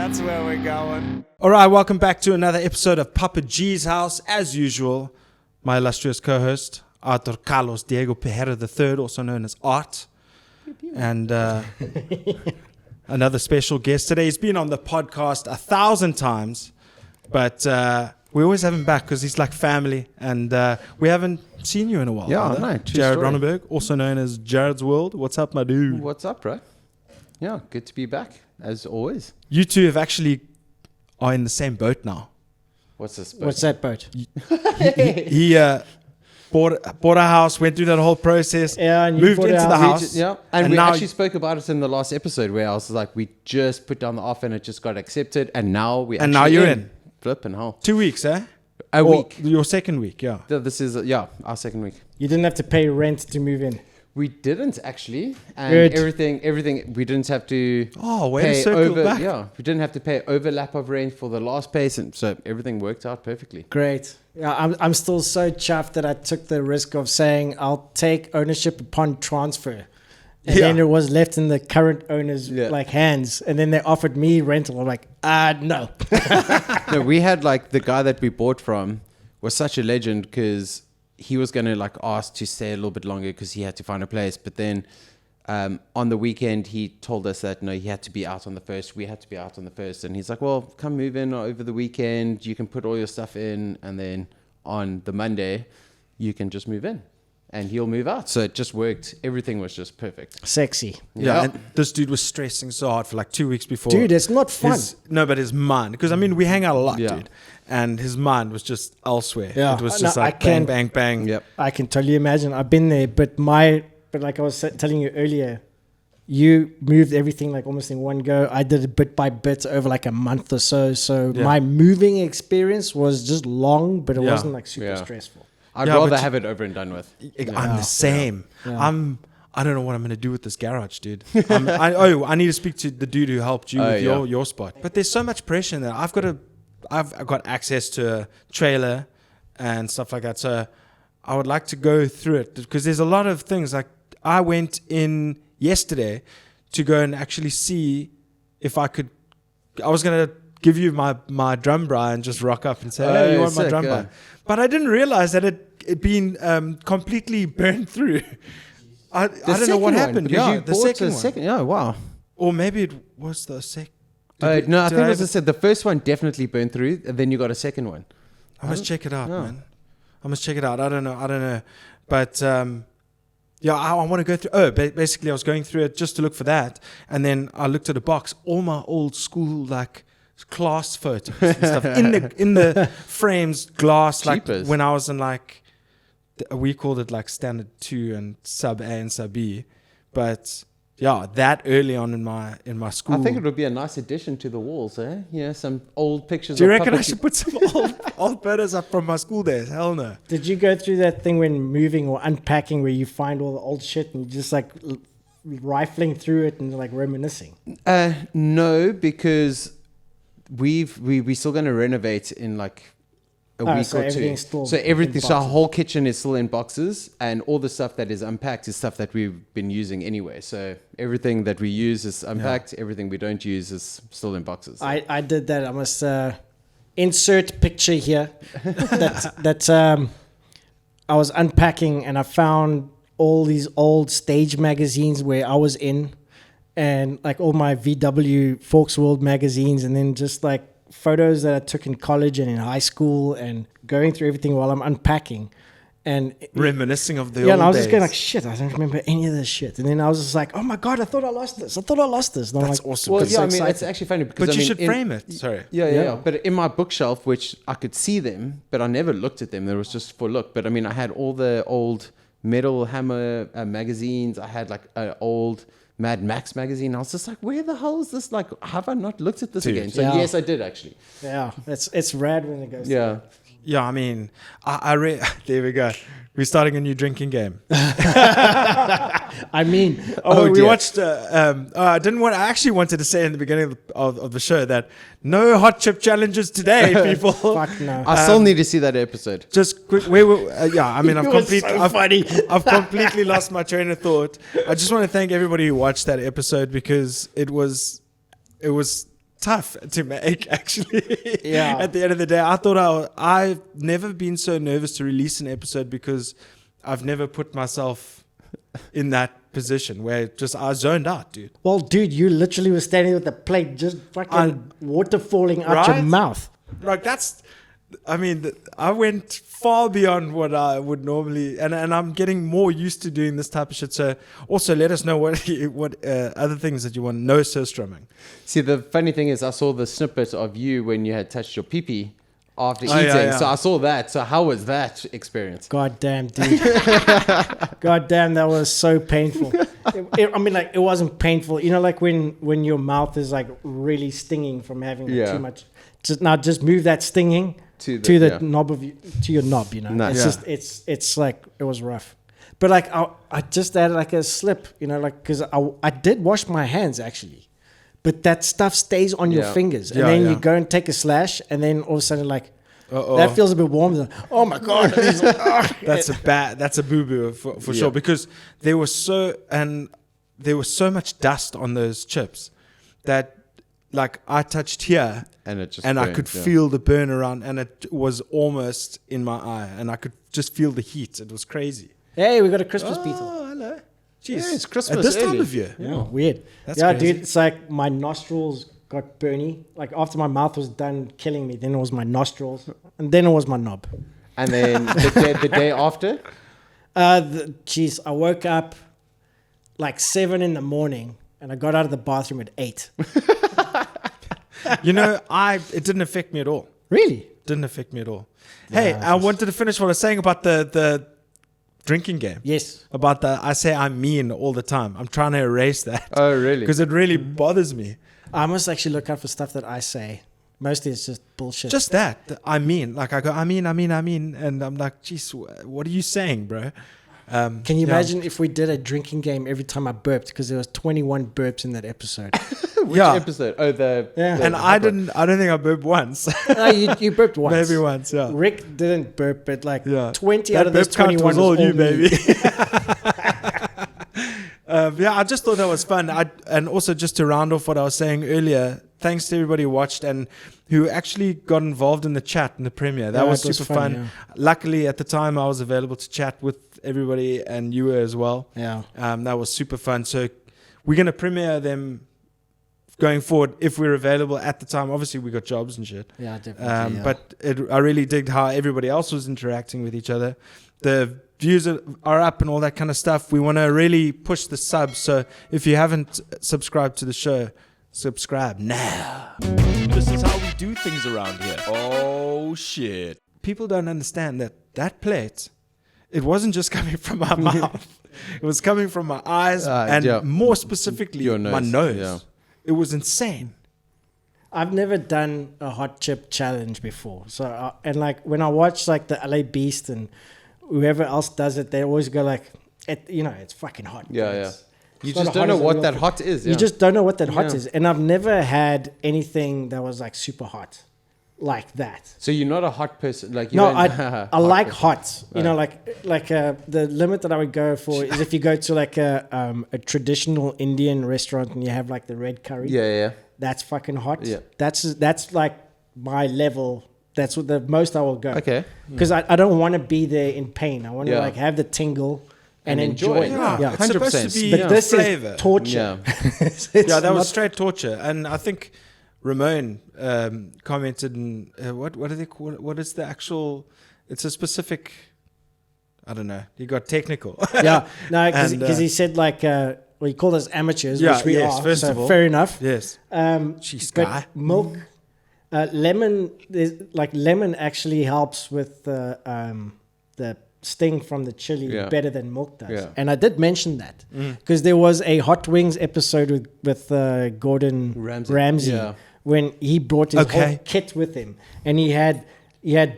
That's where we're going. All right, welcome back to another episode of Papa G's House. As usual, my illustrious co-host, Arthur Carlos Diego Pereira III, also known as Art. And another special guest today. He's been on the podcast 1,000 times, but we always have him back because he's like family, and we haven't seen you in a while. Yeah, no, Jared Ronenberg, also known as Jarredsworld. What's up, my dude? What's up, bro? Yeah, good to be back, as always. You two have actually are in the same boat now. What's this boat? What's that boat? He bought a house, went through that whole process, and moved into the house. And we now actually spoke about it in the last episode where I was like, we just put down the offer and it just got accepted, and now we and now you're in. Flipping hell. 2 weeks, eh? A week. Your second week, yeah. This is our second week. You didn't have to pay rent to move in. We didn't actually, and Good. everything. We didn't have to. Oh, way to circle back. Yeah, we didn't have to pay overlap of rent for the last place, and so everything worked out perfectly. Great. Yeah, I'm still so chuffed that I took the risk of saying I'll take ownership upon transfer. And then it was left in the current owner's hands. And then they offered me rental. I'm like, no. No, we had the guy that we bought from was such a legend because he was going to ask to stay a little bit longer because he had to find a place. But then on the weekend, he told us that, no, he had to be out on the 1st. We had to be out on the 1st. And he's like, well, come move in over the weekend. You can put all your stuff in. And then on the Monday, you can just move in. And he'll move out. So it just worked. Everything was just perfect. Sexy. Yeah. And this dude was stressing so hard for 2 weeks before. Dude, it's not fun. But his mind. Because, we hang out a lot, dude. And his mind was just elsewhere. Yeah. It was just bang, bang, bang. Yep. I can totally imagine. I've been there. But like I was telling you earlier, you moved everything almost in one go. I did it bit by bit over a month or so. So my moving experience was just long, but it wasn't super stressful. I'd rather have it over and done with. I'm the same. Yeah. I don't know what I'm going to do with this garage, dude. I need to speak to the dude who helped you with your spot. But there's so much pressure in there. I've got access to a trailer and stuff like that. So I would like to go through it because there's a lot of things. I went in yesterday to go and actually see if I could. I was going to give you my drum bra and just rock up and say, hey, you want my drum bra? But I didn't realize that it been completely burned through. I don't know what happened. Yeah, the second one. Yeah, wow. Or maybe it was the second. No, I think as I said, the first one definitely burned through, and then you got a second one. I must check it out, man. I must check it out. I don't know. But I want to go through. Oh, basically, I was going through it just to look for that, and then I looked at a box. All my old school class photos and stuff in the frames, glass. Cheapers. When I was in we called it standard 2 and sub A and sub B, but that early on in my school. I think it would be a nice addition to the walls, eh? Yeah, some old pictures. Do you reckon I should put some old photos up from my school days? Hell no. Did you go through that thing when moving or unpacking where you find all the old shit and you just rifling through it and reminiscing? No, because we're still going to renovate in a week or two. So everything, so our whole kitchen is still in boxes, and all the stuff that is unpacked is stuff that we've been using anyway. So everything that we use is unpacked. Everything we don't use is still in boxes. I did that. I must insert picture here that I was unpacking and I found all these old stage magazines where I was in, and all my VW Forksworld magazines, and then just photos that I took in college and in high school, and going through everything while I'm unpacking and reminiscing of the old days. And I was just going shit, I don't remember any of this shit. And then I was just oh my God, I thought I lost this. And that's awesome. Well, it's actually funny because but you should frame it. Sorry. Yeah. But in my bookshelf, which I could see them, but I never looked at them. There was just for look. But I had all the old Metal Hammer magazines. I had old Mad Max magazine. I was just where the hell is this? Have I not looked at this again? So yes, I did actually. Yeah, it's rad when it goes. Yeah. Yeah, I read. There we go. We're starting a new drinking game. We watched. I actually wanted to say in the beginning of the show that no hot chip challenges today, people. Fuck no. I still need to see that episode. Just quick. I've completely lost my train of thought. I just want to thank everybody who watched that episode because it was tough to make, actually. Yeah. At the end of the day, I thought I've never been so nervous to release an episode because I've never put myself in that position where just I zoned out, dude. Well, dude, you literally were standing with the plate, just fucking water falling out your Right? mouth. Like that's, I mean, I went far beyond what I would normally, and I'm getting more used to doing this type of shit. So also let us know what other things that you want. No sir strumming. See, the funny thing is, I saw the snippet of you when you had touched your pee-pee after eating. Yeah. So I saw that. So how was that experience? God damn, dude. God damn, that was so painful. I mean, like, it wasn't painful. You know, like when your mouth is like really stinging from having like, too much. Just move that stinging to the knob of to your knob. You know, Nice. it's like it was rough. But like I just had like a slip. You know, like because I did wash my hands actually. But that stuff stays on your fingers. And then you go and take a slash, and then all of a sudden, like, that feels a bit warm. Like, oh, my God. That's a boo-boo for sure. Because there was so much dust on those chips that, like, I touched here, and it just and burned, I could feel the burn around, and it was almost in my eye, and I could just feel the heat. It was crazy. Hey, we got a Christmas beetle. Oh, hello. Jeez. Yeah, it's Christmas at this time early. of year. Yeah, weird. That's yeah, crazy. dude, it's like my nostrils got burny. Like after my mouth was done killing me, then it was my nostrils, and then it was my knob. And then the day after? Jeez, I woke up like 7 a.m, and I got out of the bathroom at 8. You know, it didn't affect me at all. Really? Didn't affect me at all. Hey, I wanted to finish what I was saying about the drinking game. Yes. About I say I'm mean all the time. I'm trying to erase that. Oh, really? Because it really bothers me. I must actually look out for stuff that I say. Mostly it's just bullshit. Just that. I mean. Like I go, I mean. And I'm like, geez, what are you saying, bro? Can you imagine if we did a drinking game every time I burped? Because there was 21 burps in that episode. Which episode? Oh, and I don't think I burped once. No, you burped once. Maybe once, yeah. Rick didn't burp, but like 20 that out of those burp count 21 was all you, me. baby. I just thought that was fun. And also just to round off what I was saying earlier, thanks to everybody who watched and who actually got involved in the chat in the premiere. That was super fun. Yeah. Luckily, at the time, I was available to chat with everybody, and you were as well. Yeah. That was super fun. So we're going to premiere them going forward if we're available at the time. Obviously, we got jobs and shit. Yeah, definitely. But I really digged how everybody else was interacting with each other. The views are up and all that kind of stuff. We want to really push the subs. So if you haven't subscribed to the show, subscribe now. This is how we do things around here. Oh, shit. People don't understand that plate, it wasn't just coming from my mouth. It was coming from my eyes and more specifically, your nose. my nose. Yeah. It was insane. I've never done a hot chip challenge before. So, and like when I watch like the LA Beast and whoever else does it, they always go like, it's fucking hot. Yeah, It's- You it's not just as don't hot know as a what real that thing. hot is. You Yeah. just don't know what that hot Yeah. is. And I've never had anything that was like super hot like that. So you're not a hot person, like you No, don't- I like person. hot. You know, like the limit that I would go for is if you go to like a traditional Indian restaurant and you have like the red curry. Yeah. That's fucking hot. Yeah. That's like my level. That's what the most I will go. Okay. Because I don't want to be there in pain. I want to Yeah. like have the tingle and And enjoy enjoy it. it. Yeah. It's supposed 100%. to be But this flavor. is torture. Yeah. It's Yeah, that was not- straight torture. And I think Ramon commented, and what do they call it? What is the actual? It's a specific. I don't know. He got technical. Yeah, no, And, because he said like he called us amateurs, Yeah, which we yes, are. first so of all. fair enough. Yes. Jeez, guy. milk, lemon. Lemon actually helps with the sting from the chili better than milk does. Yeah. And I did mention that because there was a Hot Wings episode with Gordon Ramsay Yeah. when he brought his whole kit with him, and he had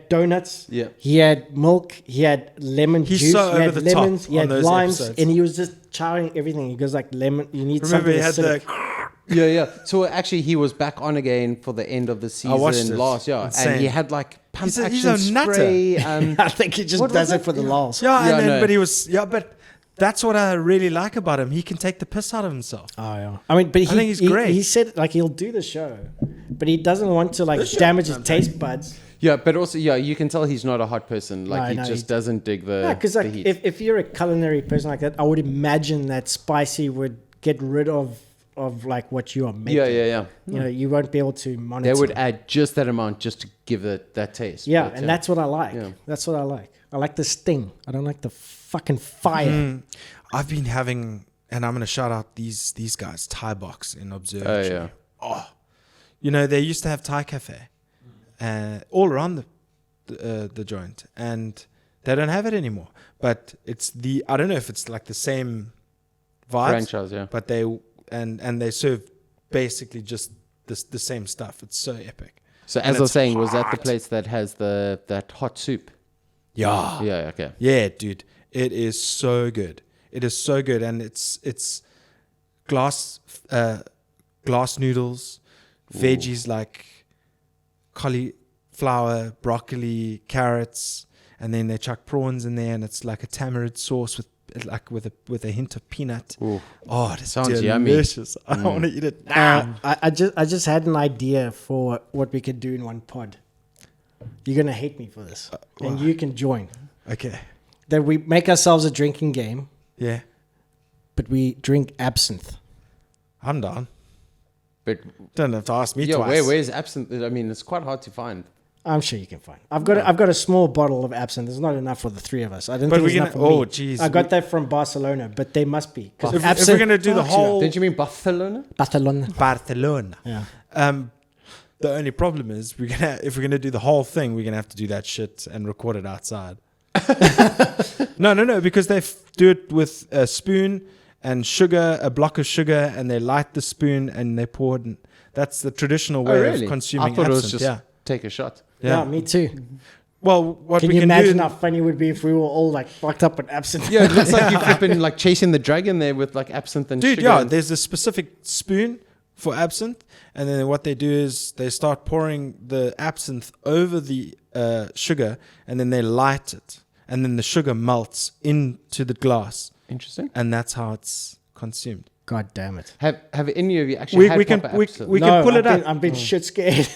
donuts. Yeah. He had milk. He had lemon He's juice. so he had over the top lemons. He on had those limes, episodes. and he was just chowing everything. He goes like lemon. You need Remember, something he had acidic. the. Yeah. So actually, he was back on again for the end of the watched season it. last year, Insane. and he had like pump He's a action nutter. spray. I think he just What does was it it? for the lols. Yeah, Yeah, and no. but he was. Yeah, but that's what I really like about him. He can take the piss out of himself. Oh yeah. I mean, but think he's great. He said like he'll do the show, but he doesn't want to like damage his taste buds. Yeah, but also, you can tell he's not a hot person. Like, No, he just doesn't dig the, Yeah, because the like heat. if you're a culinary person like that, I would imagine that spicy would get rid of like what you are making. Yeah. You know, you won't be able to monitor. They would add just that amount just to give it that taste. Yeah, But, and that's what I like. Yeah. That's what I like. I like the sting. I don't like the fucking fire. I've been having, and I'm going to shout out these guys, Thai Box in Observatory. You know, they used to have Thai Cafe all around the joint, and they don't have it anymore. But it's I don't know if it's like the same vibes, franchise, yeah. but they serve basically just the same stuff. It's so epic. So And as I was it's saying, was that the hot. place that has that hot soup? Yeah. Yeah, okay. Yeah, dude. It is so good. It is so good, and it's glass noodles, veggies like cauliflower, broccoli, carrots, and then they chuck prawns in there, and it's like a tamarind sauce with a hint of peanut. Ooh. Oh, it Sounds yummy. delicious. I want to eat it now. I just had an idea for what we could do in one pod. You're gonna hate me for this, and you can join. Okay. That we make ourselves a drinking game, Yeah. but we drink absinthe. I'm down. But Don't have to ask me yeah, twice. where's absinthe? I mean, it's quite hard to find. I'm sure you can find. I've got a small bottle of absinthe. There's not enough for the three of us. I don't But think we're it's enough gonna- for me. geez. I got that from Barcelona, but they must be. 'Cause If absinthe- we're gonna do the fuck whole Didn't you mean Barcelona? Barcelona. Barcelona. Yeah. The only problem is if we're gonna do the whole thing, we're gonna have to do that shit and record it outside. No, because they do it with a spoon and sugar, a block of sugar, and they light the spoon and they pour it. That's the traditional way of consuming I thought absinthe. it was just take a shot. Yeah, me too. Well, what Can we you can imagine do? how funny it would be if we were all like fucked up with absinthe? Yeah, it looks like you're flipping like chasing the dragon there with like absinthe and Dude, sugar. yeah, and- there's a specific spoon for absinthe, and then what they do is they start pouring the absinthe over the sugar, and then they light it, and then the sugar melts into the glass, Interesting. and that's how it's consumed. God damn it. Have any of you actually had We can proper absinthe? pull it up. I've been shit scared.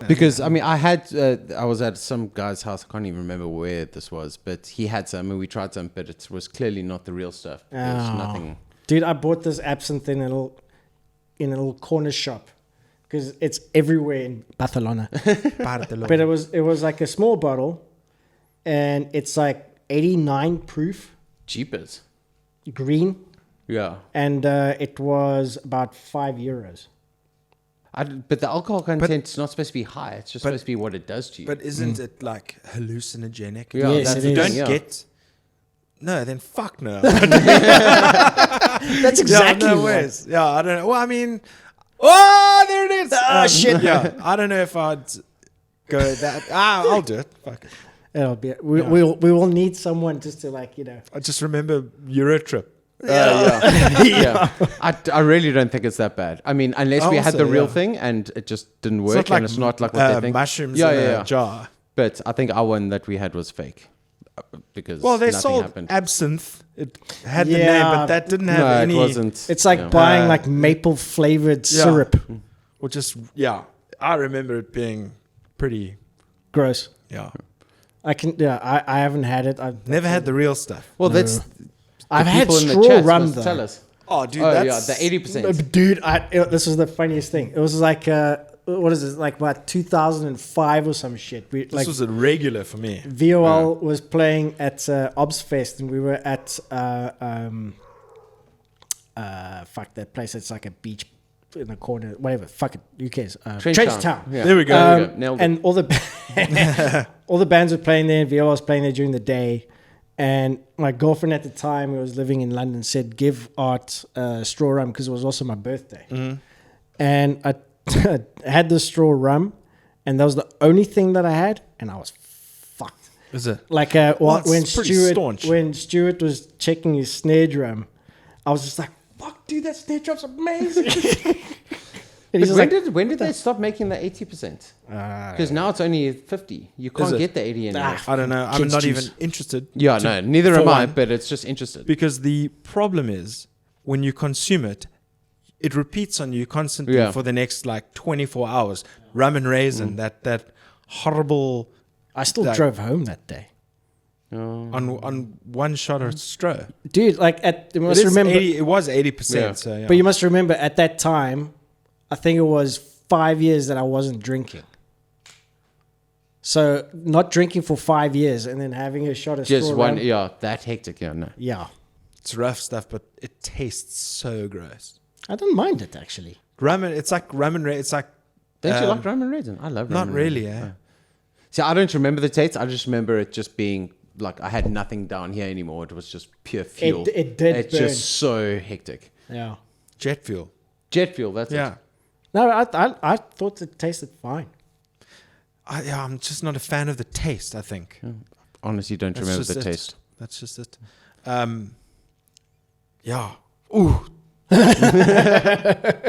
Because I mean, I was at some guy's house. I can't even remember where this was, but he had some, and we tried some, but it was clearly not the real stuff. There's Oh. nothing. Dude, I bought this absinthe in a little corner shop because it's everywhere in Barcelona. Barcelona. But it was like a small bottle, and it's like 89 proof, Jeepers. green, Yeah. and it was about €5. But the alcohol content is not supposed to be high. It's just supposed to be what it does to you. But isn't it like hallucinogenic? Yeah, Yes, that's it the is. thing, Don't yeah. get. No, then fuck no. That's exactly no what. ways. Yeah, I don't know. Well, I mean, oh, there it is. Ah, shit. Yeah, I don't know if I'd go that. I'll do it. Fuck it. It'll be. We will need someone just to like I just remember Eurotrip. Yeah. I really don't think it's that bad. I mean, unless we had Also, the real yeah. thing and it just didn't It's work, not like, and it's not like what they think. mushrooms Yeah, in yeah, a yeah. jar. But I think our one that we had was fake because Well, they nothing sold happened. absinthe. It had the Yeah. name, but that didn't have No, any. it wasn't. It's like Yeah. buying like maple flavored Yeah. syrup. Or just I remember it being pretty. Gross. Yeah, I haven't had it. never had the real stuff. Well, that's I've the had people in the straw chat rum must though. tell us. Oh, dude, Oh yeah, that's the 80%. Dude, this was the funniest thing. It was like what is it? Like about 2005 or some shit. This Like was a regular for me. VOL was playing at Obsfest, and we were at fuck that place. It's like a beach in the corner. Whatever. Fuck it. Who cares? Trenchtown. Yeah. There we go. There we go. Nailed it. And all the bands were playing there. VOL was playing there during the day. And my girlfriend at the time, who was living in London, said, give Art straw rum because it was also my birthday. Mm-hmm. And I had the straw rum, and that was the only thing that I had, and I was fucked. Is it? Like it's when pretty staunch. Stuart was checking his snare drum, I was just like, fuck, dude, that snare drum's amazing. And But he's when, just like, when did they stop making the 80%? Because now it's only 50. You can't it? get the 80 anymore. I don't know. I'm Kids not juice. even interested. Yeah, no, neither for am I, one. but it's just interested. Because the problem is when you consume it, it repeats on you constantly for the next like 24 hours. Rum and raisin, that horrible. I still drove home that day. On one shot of Stro. Dude, like you must remember. It was 80%. Yeah. So, yeah. But you must remember at that time, I think it was 5 years that I wasn't drinking. So not drinking for 5 years and then having a shot of just straw one, rum. that hectic, no. Yeah. It's rough stuff, but it tastes so gross. I don't mind it actually. It's like rum and raisin. It's like. Don't you like rum and raisin? I love rum Not and really, raisin. See, I don't remember the taste. I just remember it just being like I had nothing down here anymore. It was just pure fuel. It did It's burn. just so hectic. Yeah. Jet fuel. Jet fuel, that's it. No, I thought it tasted fine. I'm just not a fan of the taste, I think. Honestly, don't That's remember just the it. taste. That's just it. Yeah. Ooh.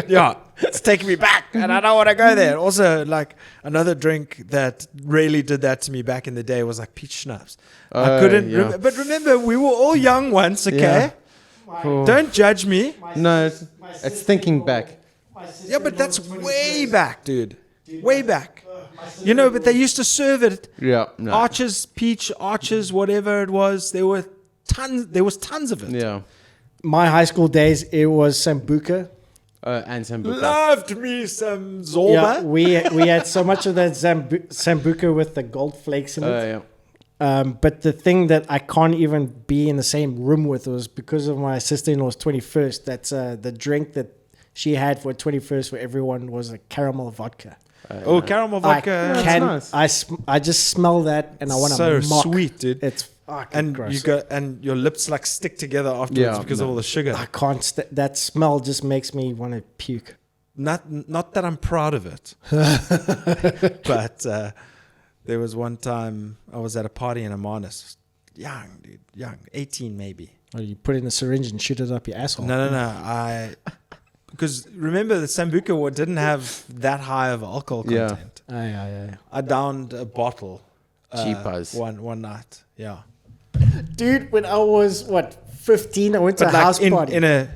Yeah. It's taking me back, and I don't want to go there. Also, like, another drink that really did that to me back in the day was like peach schnapps. I couldn't. Yeah. But remember, we were all young once, okay? Don't judge me. No, it's thinking back. Yeah, but that's way back, dude. Way back. You know, but they used to serve it. Yeah. No. Arches, peach, arches, whatever it was. There was tons of it. Yeah. My high school days, it was Sambuca. And Sambuca. Loved me some Zorba. Yeah, we had so much of that Sambuca with the gold flakes in it. Yeah. But the thing that I can't even be in the same room with was because of my sister-in-law's 21st. That's the drink that she had for 21st for everyone was a caramel vodka. Caramel vodka. I just smell that and I want to so mock. sweet, dude. It's fucking And gross. you go and your lips like stick together afterwards because of all the sugar. I can't. That smell just makes me want to puke. Not that I'm proud of it, but there was one time I was at a party in Amanus, young dude, 18 maybe. Or you put it in a syringe and shoot it up your asshole. No. Because remember the Sambuca didn't have that high of alcohol content. Yeah. I downed a bottle. Cheapers. One night. Yeah. Dude, when I was 15, I went to a house party.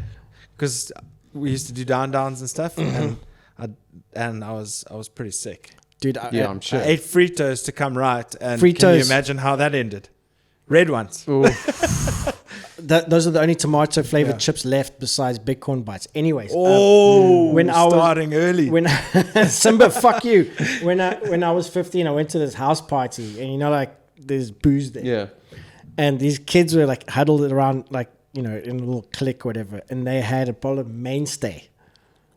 Because we used to do downs and stuff, and I was pretty sick. Dude, I'm sure. I ate Fritos to come right, and can you imagine how that ended? Red ones. Those are the only tomato flavored chips left besides Big Corn Bites. Anyways, when I was starting early. When Simba, fuck you. When I was 15, I went to this house party, and like there's booze there. Yeah. And these kids were like huddled around, like, in a little clique or whatever, and they had a bottle of Mainstay.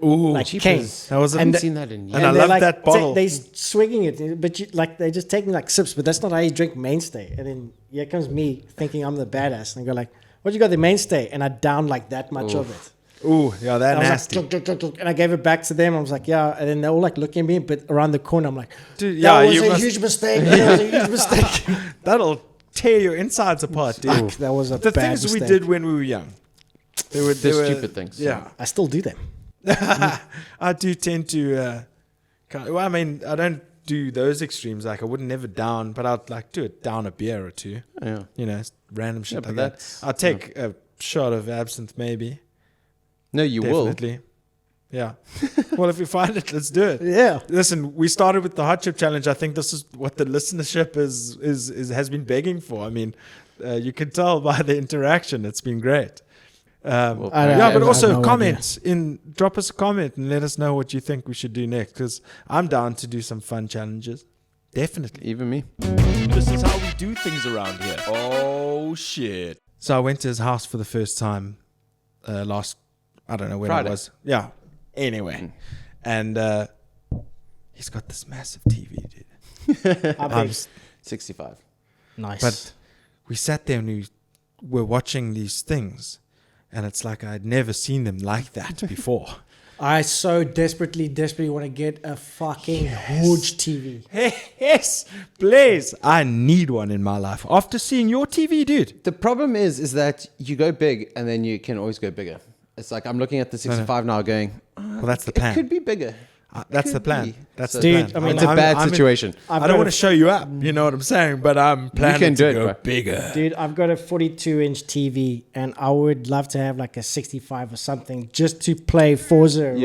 Ooh, like cane. I haven't seen that in years. And I love like, that bottle. They're swigging it, but they're just taking like sips, but that's not how you drink Mainstay. And then here comes me thinking I'm the badass, and I go like, "What you got the Mainstay?" And I downed like that much of it. Ooh, yeah, that and nasty. Like, and I gave it back to them. I was like, yeah. And then they're all like looking at me, but around the corner, I'm like, dude, that was a huge mistake. That was a huge mistake. That'll tear your insides apart, dude. Fuck, that was a the bad things mistake. we did when we were young. They were stupid things. Yeah. I still do them. I do tend to. I mean, I don't do those extremes. Like, I wouldn't never down, but I'd like do it down a beer or two. Yeah. You know, random shit like but that. I'll take a shot of absinthe, maybe. No, you Definitely. Yeah. Well, if we find it, let's do it. Yeah. Listen, we started with the hot chip challenge. I think this is what the listenership has been begging for. I mean, you can tell by the interaction. It's been great. But also drop us a comment and let us know what you think we should do next, because I'm down to do some fun challenges. Definitely. Even me. This is how we do things around here. Oh, shit. So I went to his house for the first time last, I don't know when Friday. it was. Yeah. Anyway. And he's got this massive TV, dude. 65. Nice. But we sat there and we were watching these things, and it's like I'd never seen them like that before. I so desperately want to get a fucking huge TV. Yes, please. I need one in my life after seeing your TV, dude. The problem is that you go big and then you can always go bigger. It's like I'm looking at the 65 now going, Well, that's the plan. it could be bigger. That's the plan. That's the Dude, plan. I mean, It's a bad I'm situation. I don't want to show you up. You know what I'm saying? But I'm planning can do to it, go bro. bigger. Dude, I've got a 42-inch TV, and I would love to have like a 65 or something just to play Forza Horizon.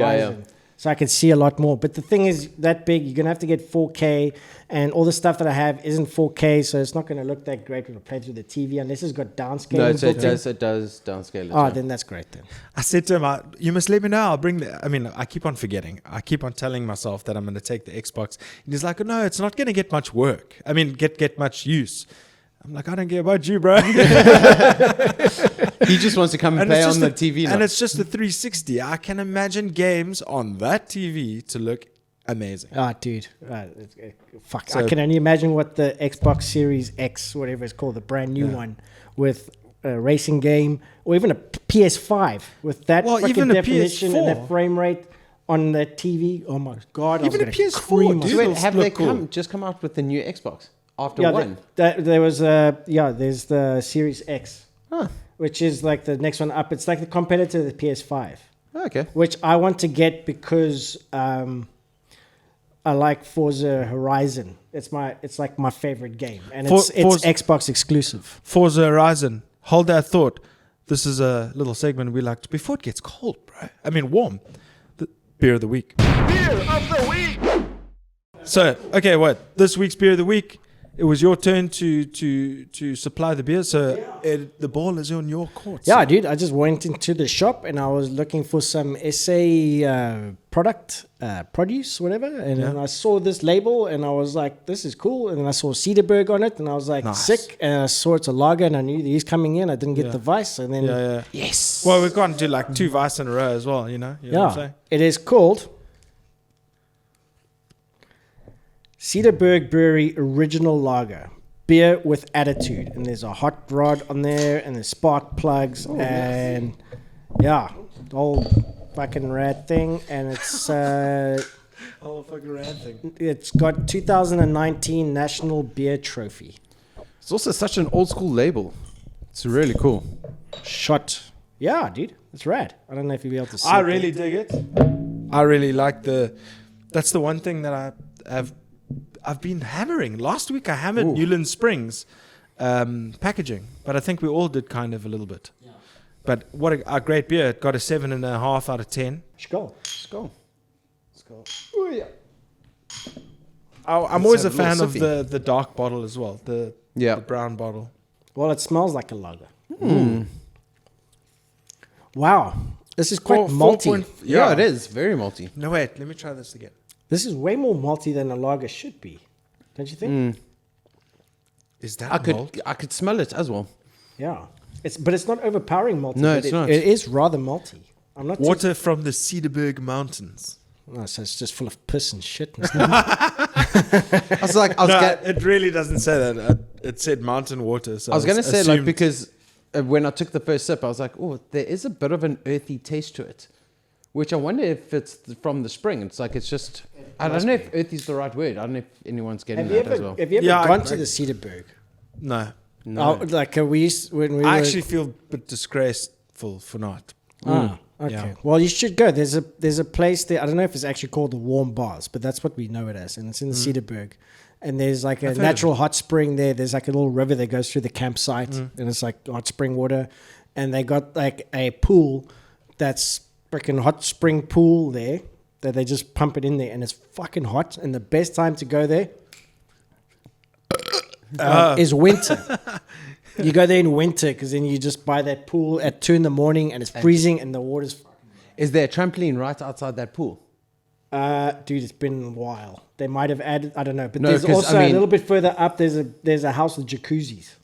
Yeah. So I can see a lot more. But the thing is, that big, you're going to have to get 4K, and all the stuff that I have isn't 4K, so it's not going to look that great when I play through the TV unless it's got downscaling. No, so built in. it does downscale it. Oh, yeah. then that's great then. I said to him, you must let me know. I'll bring the... I mean, I keep on forgetting. I keep on telling myself that I'm going to take the Xbox. And he's like, no, it's not going to get much work. I mean, get much use. I'm like, I don't care about you, bro. He just wants to come and play on the TV now. And it's just a 360. I can imagine games on that TV to look amazing. Oh, dude. Fuck. So- I can only imagine what the Xbox Series X, whatever it's called, the brand new one, with a racing game, or even a PS5 with that Well, fucking even a definition and PS4. that frame rate on the TV. Oh my God. Even I a was gonna PS4, cream dude. myself. Wait, It'll have look they cool. just come out with the new Xbox after Yeah, one? there was there's the Series X, Huh. which is like the next one up. It's like the competitor to the PS5, Okay. which I want to get because I like Forza Horizon. It's like my favorite game, and it's Forza- Xbox exclusive. Forza Horizon. Hold that thought. This is a little segment we like to, before it gets cold, bro. I mean, warm. The beer of the week. Beer of the week. So, okay, what? This week's beer of the week. It was your turn to supply the beer, so the ball is on your court. Yeah, sir. dude. I just went into the shop and I was looking for some SA produce, whatever. And then I saw this label and I was like, this is cool. And then I saw Cedarburg on it and I was like, Nice. sick. And I saw it's a lager and I knew that he's coming in. I didn't get Yeah. the vice. And then, Yeah. Yes. Well, we've gone to do like 2 Vice in a row as well, you know what I'm saying? it is called Cedarburg Brewery Original Lager. Beer with attitude. And there's a hot rod on there and there's spark plugs and the whole fucking rad thing. And it's Oh, fucking rad thing. it's got 2019 National Beer Trophy. It's also such an old school label. It's really cool. Shot. Yeah, dude. It's rad. I don't know if you'll be able to see I it. really dig it. I really like that's the one thing that I've been hammering. Last week I hammered Newland Springs packaging, but I think we all did kind of a little bit. Yeah. But what a great beer. It got a 7.5 out of 10. Skål. Skull. Oh, yeah. I'm always a have a little fan of the dark bottle as well, the brown bottle. Well, it smells like a lager. Wow. This is quite malty. Yeah, it is. Very malty. No, wait. Let me try this again. This is way more malty than a lager should be. Don't you think? Is that malt? I could smell it as well. Yeah. But it's not overpowering malty. No, but it's not. It is rather malty. I'm not Water from the Cedarburg Mountains. Oh, so it's just full of piss and shit. And I was like, It really doesn't say that. It said mountain water. So I was going to say, like, assumed- because when I took the first sip, I was like, oh, there is a bit of an earthy taste to it, which I wonder if it's from the spring. It's like, it's just, I don't know if earthy is the right word. I don't know if anyone's getting have you that as well. ever Yeah, gone I- to the Cedarburg? No. No. Oh, like we used when we I were. actually feel a bit disgraceful for not. Ah, okay. Yeah. Well, you should go. There's a place there. I don't know if it's actually called the Warm Bars, but that's what we know it as, and it's in the Cedarburg. And there's like a I've heard natural hot spring there. There's like a little river that goes through the campsite, and it's like hot spring water. And they got like a pool that's freaking hot spring pool there that they just pump it in there, and it's fucking hot. And the best time to go there is winter. You go there in winter because then you just buy that pool at 2 a.m. and it's freezing and the water's. Is there a trampoline right outside that pool? Dude, it's been a while. They might have added, I don't know, but No, there's 'cause, also I a mean- little bit further up. There's a house with jacuzzis.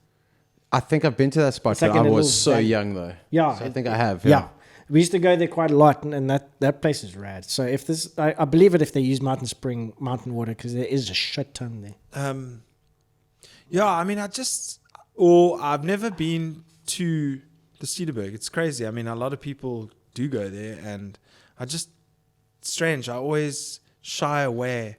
I think I've been to that spot, It's like but I in a was little so valley. young though. Yeah, So I think I have. Yeah. We used to go there quite a lot, and that place is rad. So if this, I believe it if they use mountain water because there is a shit ton there. Yeah, I mean, I've never been to the Cedarburg. It's crazy. I mean, a lot of people do go there, and it's strange. I always shy away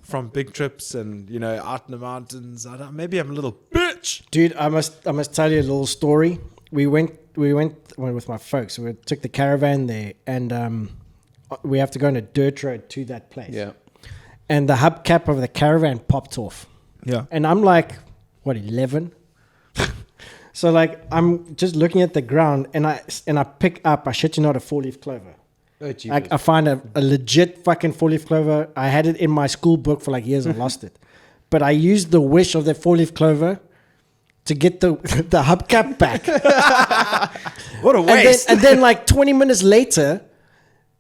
from big trips and, out in the mountains. Maybe I'm a little bitch. Dude, I must tell you a little story. We went with my folks. We took the caravan there, and we have to go on a dirt road to that place. Yeah. And the hubcap of the caravan popped off. Yeah. And I'm like, what, 11? So like, I'm just looking at the ground and I pick up, I shit you not, a 4-leaf clover. Oh, Jesus. Like I find a legit fucking 4-leaf clover. I had it in my school book for like years. I lost it. But I used the wish of the 4-leaf clover to get the hubcap back. What a waste. And then like 20 minutes later,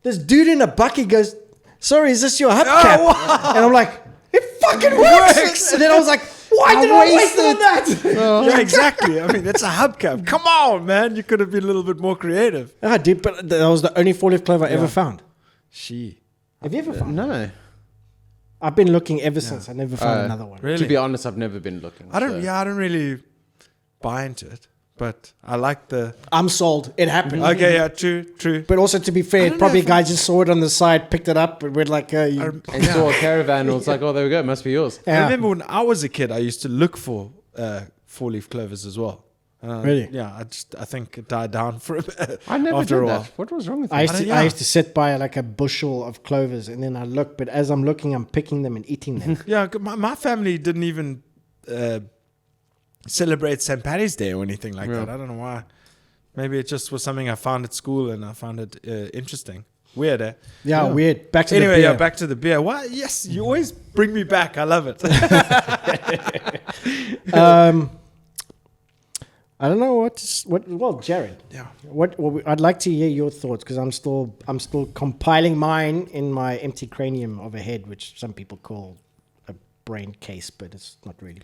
this dude in a bucket goes, sorry, is this your hubcap? And I'm like, it fucking works. And then I was like, why did I waste on that? Yeah, exactly. I mean, it's a hubcap. Come on, man. You could have been a little bit more creative. I did, but that was the only 4-leaf clover I ever found. Have you ever found? No. I've been looking ever since. I never found another one. Really? To be honest, I've never been looking. I don't really buy into it, but I like the. I'm sold. It happened. Okay, yeah, true. But also, to be fair, probably a guy just saw it on the side, picked it up, and went like, And saw a caravan and was like, oh, there we go, it must be yours. I remember when I was a kid, I used to look for 4-leaf clovers as well. Really? Yeah, I think it died down for a bit. I never after did a while. that. What was wrong with you? I used to sit by like a bushel of clovers, and then I look. But as I'm looking, I'm picking them and eating them. Yeah, my family didn't even celebrate St. Paddy's Day or anything like that. I don't know why. Maybe it just was something I found at school and I found it interesting. Weird, eh? Yeah, weird. Back to Anyway, the beer. yeah, back to the beer. Why? Yes, you always bring me back. I love it. I don't know what. Well, Jared. Yeah. I'd like to hear your thoughts because I'm still compiling mine in my empty cranium of a head, which some people call a brain case, but it's not really.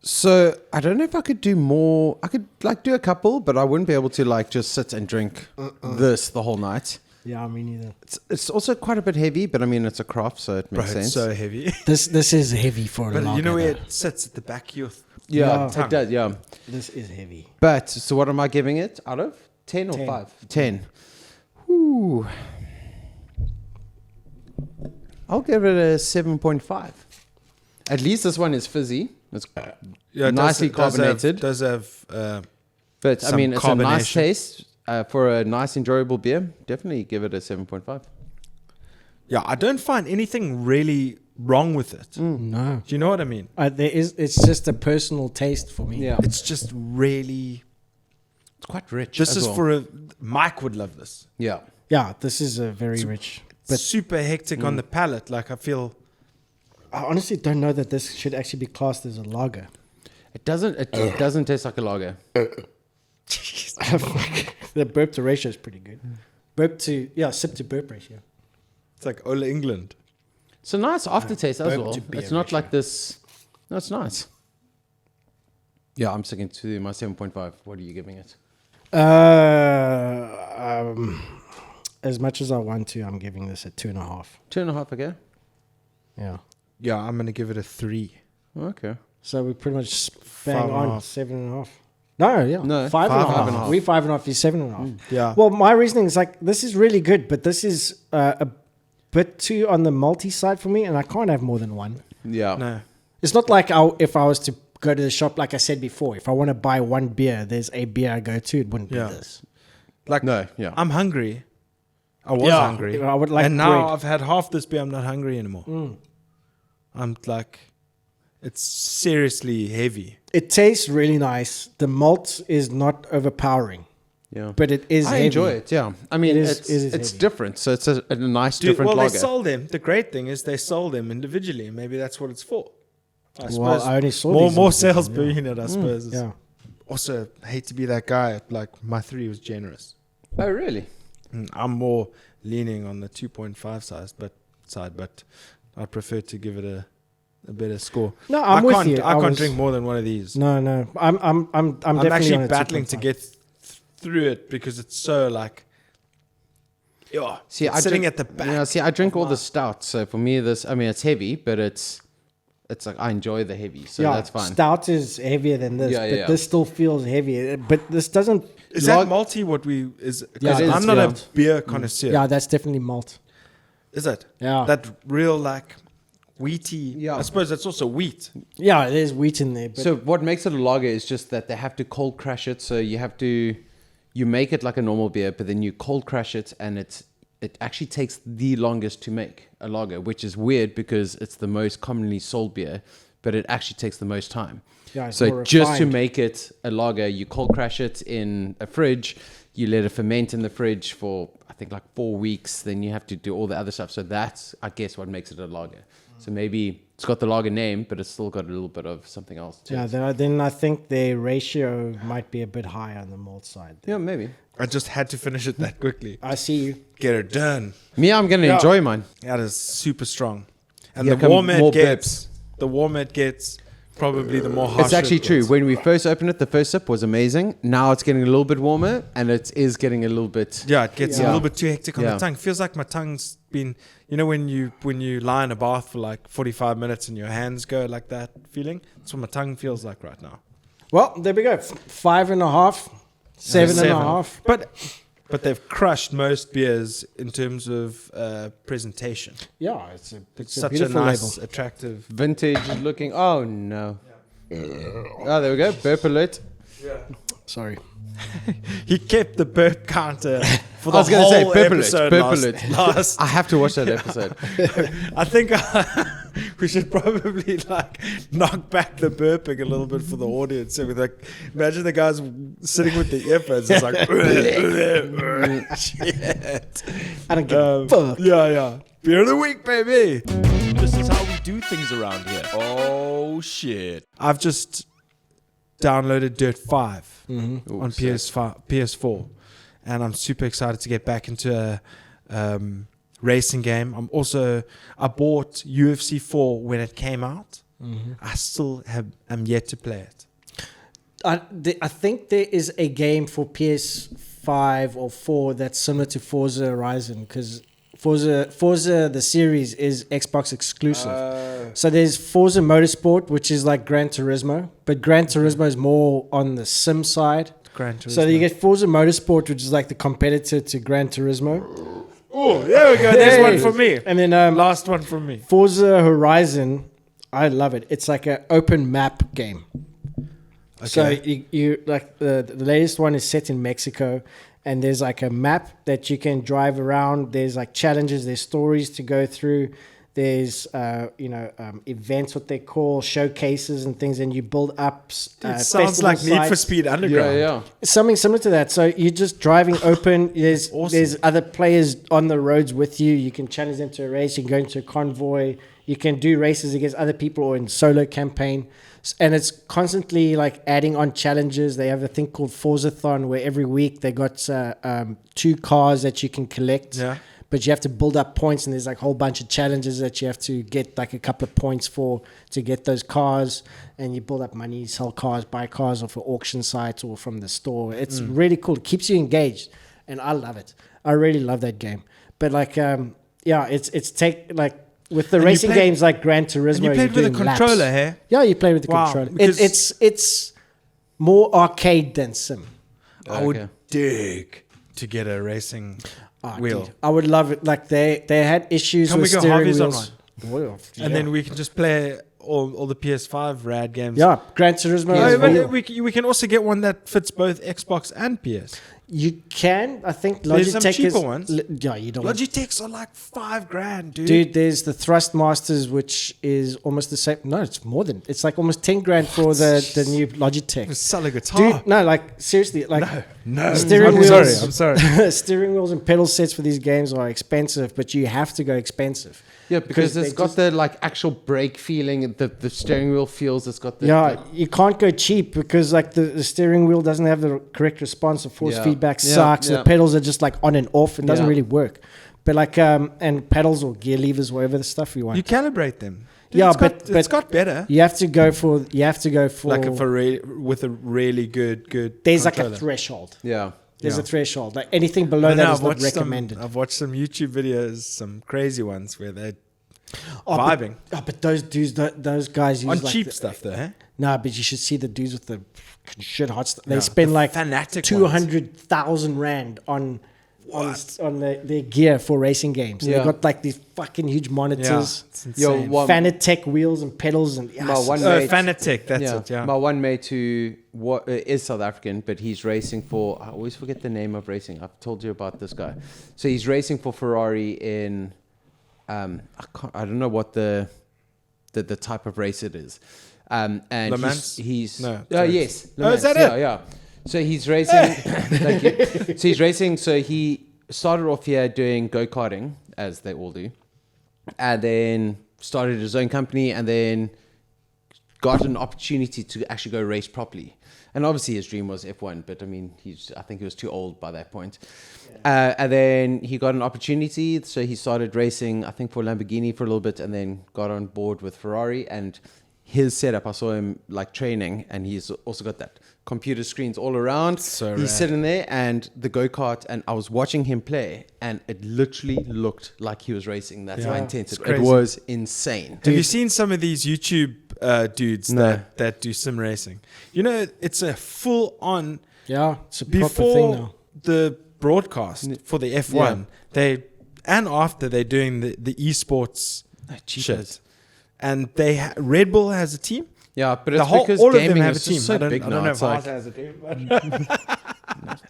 So I don't know if I could do more. I could like do a couple, but I wouldn't be able to like just sit and drink this the whole night. Yeah, me neither. It's also quite a bit heavy, but I mean it's a craft, so it makes sense. It's so heavy. This is heavy for a But lager. you know where though. it sits at the back of your Yeah, tongue. it does. Yeah, This is heavy. but so what am I giving it out of 10 or 10. 5? 10. Whew. I'll give it a 7.5. At least this one is fizzy. It's nicely carbonated. Does have But I some mean, it's a nice carbonation. taste for a nice, enjoyable beer. Definitely give it a 7.5. yeah. I don't find anything really wrong with it. No, Do you know what I mean? it's just a personal taste for me. Yeah, It's just really. it's quite rich. This as is well. for a Mike would love this. Yeah. Yeah, this is a very rich. But super hectic on the palate. Like I feel. I honestly don't know that this should actually be classed as a lager. It doesn't taste like a lager. The burp to ratio is pretty good. Sip to burp ratio. It's like Ola England. It's a nice aftertaste as burp well. to beer It's not ratio. like this. No, it's nice. Yeah, I'm sticking to my 7.5. What are you giving it? As much as I want to, I'm giving this a 2.5. 2.5 again? Yeah. Yeah, I'm gonna give it a 3. Okay. So we pretty much bang 5.5. on 7.5. No, yeah. No, 5.5. We 5.5. He's 7.5. Yeah. Well, my reasoning is like, this is really good, but this is a bit too on the malty side for me, and I can't have more than one. Yeah. No. It's not like if I was to go to the shop, like I said before, if I want to buy one beer, there's a beer I go to, it wouldn't Yeah. be this. Like No, yeah. I'm hungry. I was Yeah, hungry. I would like and now bread. I've had half this beer. I'm not hungry anymore. I'm like, it's seriously heavy. It tastes really nice. The malt is not overpowering, Yeah. but it is I heavy. enjoy it, yeah. I mean, It is- it's it is it's heavy. different. So it's a nice, Dude, different well, lager. they sold them. The great thing is they sold them individually. Maybe that's what it's for. I suppose Well, I only saw more these more individually, sales per unit. I suppose. is- Yeah. Also, I hate to be that guy. Like my 3 was generous. Oh, really? I'm more leaning on the 2.5 but I prefer to give it a better score. No, I'm I with can't, you. I I can't was- drink more than one of these. No, I'm definitely actually on a battling to 2.5. get through it because it's so like, yeah, See, it's I sitting drink, at the back. Yeah, see, I drink all the stouts. So for me, it's heavy, but it's like I enjoy the heavy, so that's fine. Stout is heavier than this, Yeah, but yeah. this still feels heavy. But this doesn't. Is that malty what we is? Yeah, Because it is, I'm not yeah. a beer connoisseur. Yeah, that's definitely malt. Is it? Yeah. That real like wheaty. Yeah. I suppose that's also wheat. Yeah, there's wheat in there. But So what makes it a lager is just that they have to cold crash it. So you make it like a normal beer, but then you cold crash it, and it actually takes the longest to make a lager, which is weird because it's the most commonly sold beer, but it actually takes the most time. Yeah, it's so more just to refined. make it a lager, you cold crash it in a fridge, you let it ferment in the fridge for I think like 4 weeks, then you have to do all the other stuff. So that's, I guess, what makes it a lager. So maybe it's got the lager name, but it's still got a little bit of something else to Yeah, it. then I think the ratio might be a bit higher on the malt side. Yeah, maybe. I just had to finish it that quickly. I see you. Get it done. Me, I'm going to enjoy mine. That is super strong. And Yeah, the warmer more it gets, probably the more harsh It's actually it true. gets. When we first opened it, the first sip was amazing. Now it's getting a little bit warmer, and it is getting a little bit... Yeah, it gets a Yeah. little bit too hectic on Yeah. the tongue. Feels like my tongue's been, when you lie in a bath for like 45 minutes and your hands go like that feeling. That's what my tongue feels like right now. Well, there we go. 5.5, 7.5. But they've crushed most beers in terms of presentation. Yeah, it's a Such a beautiful nice, label. attractive. Vintage is looking... Oh, no. Oh, there we go. Burp alert. Sorry. He kept the burp counter for the I was going to say whole burp alert. episode Burp last, alert. last I have to watch that episode. I think we should probably like knock back the burping a little bit for the audience. So with like, imagine the guys sitting with the earphones. It's like, shit. I don't give a fuck. Yeah. Beer of the week, baby. This is how we do things around here. Oh, shit. I've just downloaded Dirt 5 Ooh, on sick. PS4, and I'm super excited to get back into a racing game. I bought UFC 4 when it came out. I still am yet to play it. I think there is a game for PS5 or 4 that's similar to Forza Horizon because Forza the series is Xbox exclusive. So there's Forza Motorsport, which is like Gran Turismo, but Gran Turismo is more on the sim side. Gran Turismo. So you get Forza Motorsport, which is like the competitor to Gran Turismo. Oh, there we go. There's one for me. And then Last one from me. Forza Horizon, I love it. It's like an open map game. So you like the latest one is set in Mexico, and there's like a map that you can drive around. There's like challenges, there's stories to go through. There's events, what they call showcases and things, and you build up. It sounds like Need for Speed Underground. Yeah. Something similar to that. So you're just driving open. There's Awesome. there's other players on the roads with you. You can challenge them to a race. You can go into a convoy. You can do races against other people or in solo campaign. And it's constantly like adding on challenges. They have a thing called Forzathon where every week they got 2 cars that you can collect. Yeah. But you have to build up points, and there's like a whole bunch of challenges that you have to get like a couple of points for to get those cars. And you build up money, sell cars, buy cars off an auction site or from the store. It's really cool. It keeps you engaged, and I love it. I really love that game. But like, it's take like with the And you racing played- games like Gran Turismo. And you played you're with a doing laps. controller, hey? Yeah, you play with the Wow, controller. because- It's more arcade than sim. I would dig to get a racing Oh, wheel. dude, I would love it. Like they had issues Can with we go steering Harvey's on wheels. Well, yeah. And then we can just play all the PS5 rad games. yeah, Gran Turismo. Oh, as but well. we can also get one that fits both Xbox and PS. You can. I think Logitech There's some cheaper is, ones. Yeah, you don't. Logitechs are like $5,000, dude. Dude, there's the Thrustmasters, which is almost the same. No, it's more than. It's like almost $10,000 for the new Logitech. Sell a guitar. Dude, no, like seriously, like no. steering I'm wheels. sorry. Steering wheels and pedal sets for these games are expensive, but you have to go expensive. Yeah, because they it's got just- the like actual brake feeling. The steering wheel feels. It's got the Yeah, like, you can't go cheap because like the steering wheel doesn't have the correct response. The force Yeah. feedback Yeah, sucks. yeah. The pedals are just like on and off. It doesn't Yeah. really work. But like and pedals or gear levers, whatever the stuff you want. You calibrate them. Yeah, it's got better. You have to go for Like with a really good. there's like a controller. threshold. yeah. There's Yeah. a threshold. Like anything below I know, that is not recommended. I've watched some YouTube videos, some crazy ones where they're Oh, vibing but those dudes, those guys use on like cheap the- stuff, though. Eh? Nah, but you should see the dudes with the shit hot stuff. They Yeah, spend the like fanatic 200,000 rand on on their gear for racing games. Yeah. They've got like these fucking huge monitors, It's insane. Fanatec wheels and pedals, and Fanatec, that's it. Yeah. My one mate who is South African, but he's racing for. I always forget the name of racing. I've told you about this guy. So he's racing for Ferrari in. I don't know what the type of race it is. And Le Mans? he's No, yes. Le Mans, is that yeah, it? Yeah. So he's racing. Thank you. So he's racing. So he started off here doing go-karting, as they all do, and then started his own company, and then got an opportunity to actually go race properly. And obviously his dream was F1, but I mean, I think he was too old by that point. Yeah. And then he got an opportunity, so he started racing, I think, for Lamborghini for a little bit, and then got on board with Ferrari. And his setup, I saw him like training, and he's also got that computer screens all around. So he's rad. sitting there and the go-kart, and I was watching him play, and it literally looked like he was racing. That's how intense it was. Insane. Have you seen some of these YouTube dudes that do sim racing? You know, it's a full on. Yeah, it's a proper thing Before now. the broadcast for the F1, and after they're doing the esports shit. And Red Bull has a team. Yeah, but it's because all of them gaming have a is team. just so big I don't now. know It's if like, ours has a team. But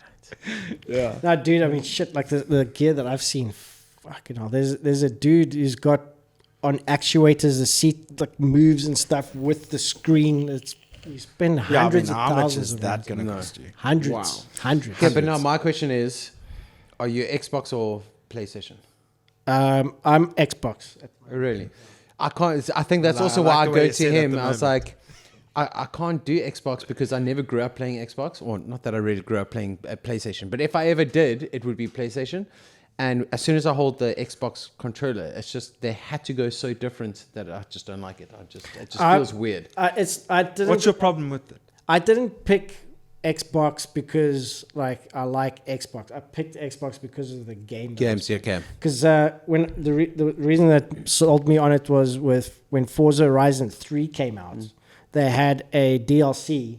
yeah. No, dude, I mean, shit, like the gear that I've seen, fucking hell. There's a dude who's got on actuators, the seat like moves and stuff with the screen. You spend hundreds of how thousands much is of that them. going to cost you? Hundreds. Hundreds. okay, but now my question is, are you Xbox or PlayStation? I'm Xbox. Oh, really? I can't. I think that's I also like why I the way go you to said at him. the I was moment. like, I can't do Xbox because I never grew up playing Xbox, or not that I really grew up playing PlayStation. But if I ever did, it would be PlayStation. And as soon as I hold the Xbox controller, it's just they had to go so different that I just don't like it. It just feels weird. What's your problem with it? I didn't pick Xbox because like I like Xbox. I picked Xbox because of the game. Games, yeah, okay. Because when the reason that sold me on it was when Forza Horizon 3 came out, they had a DLC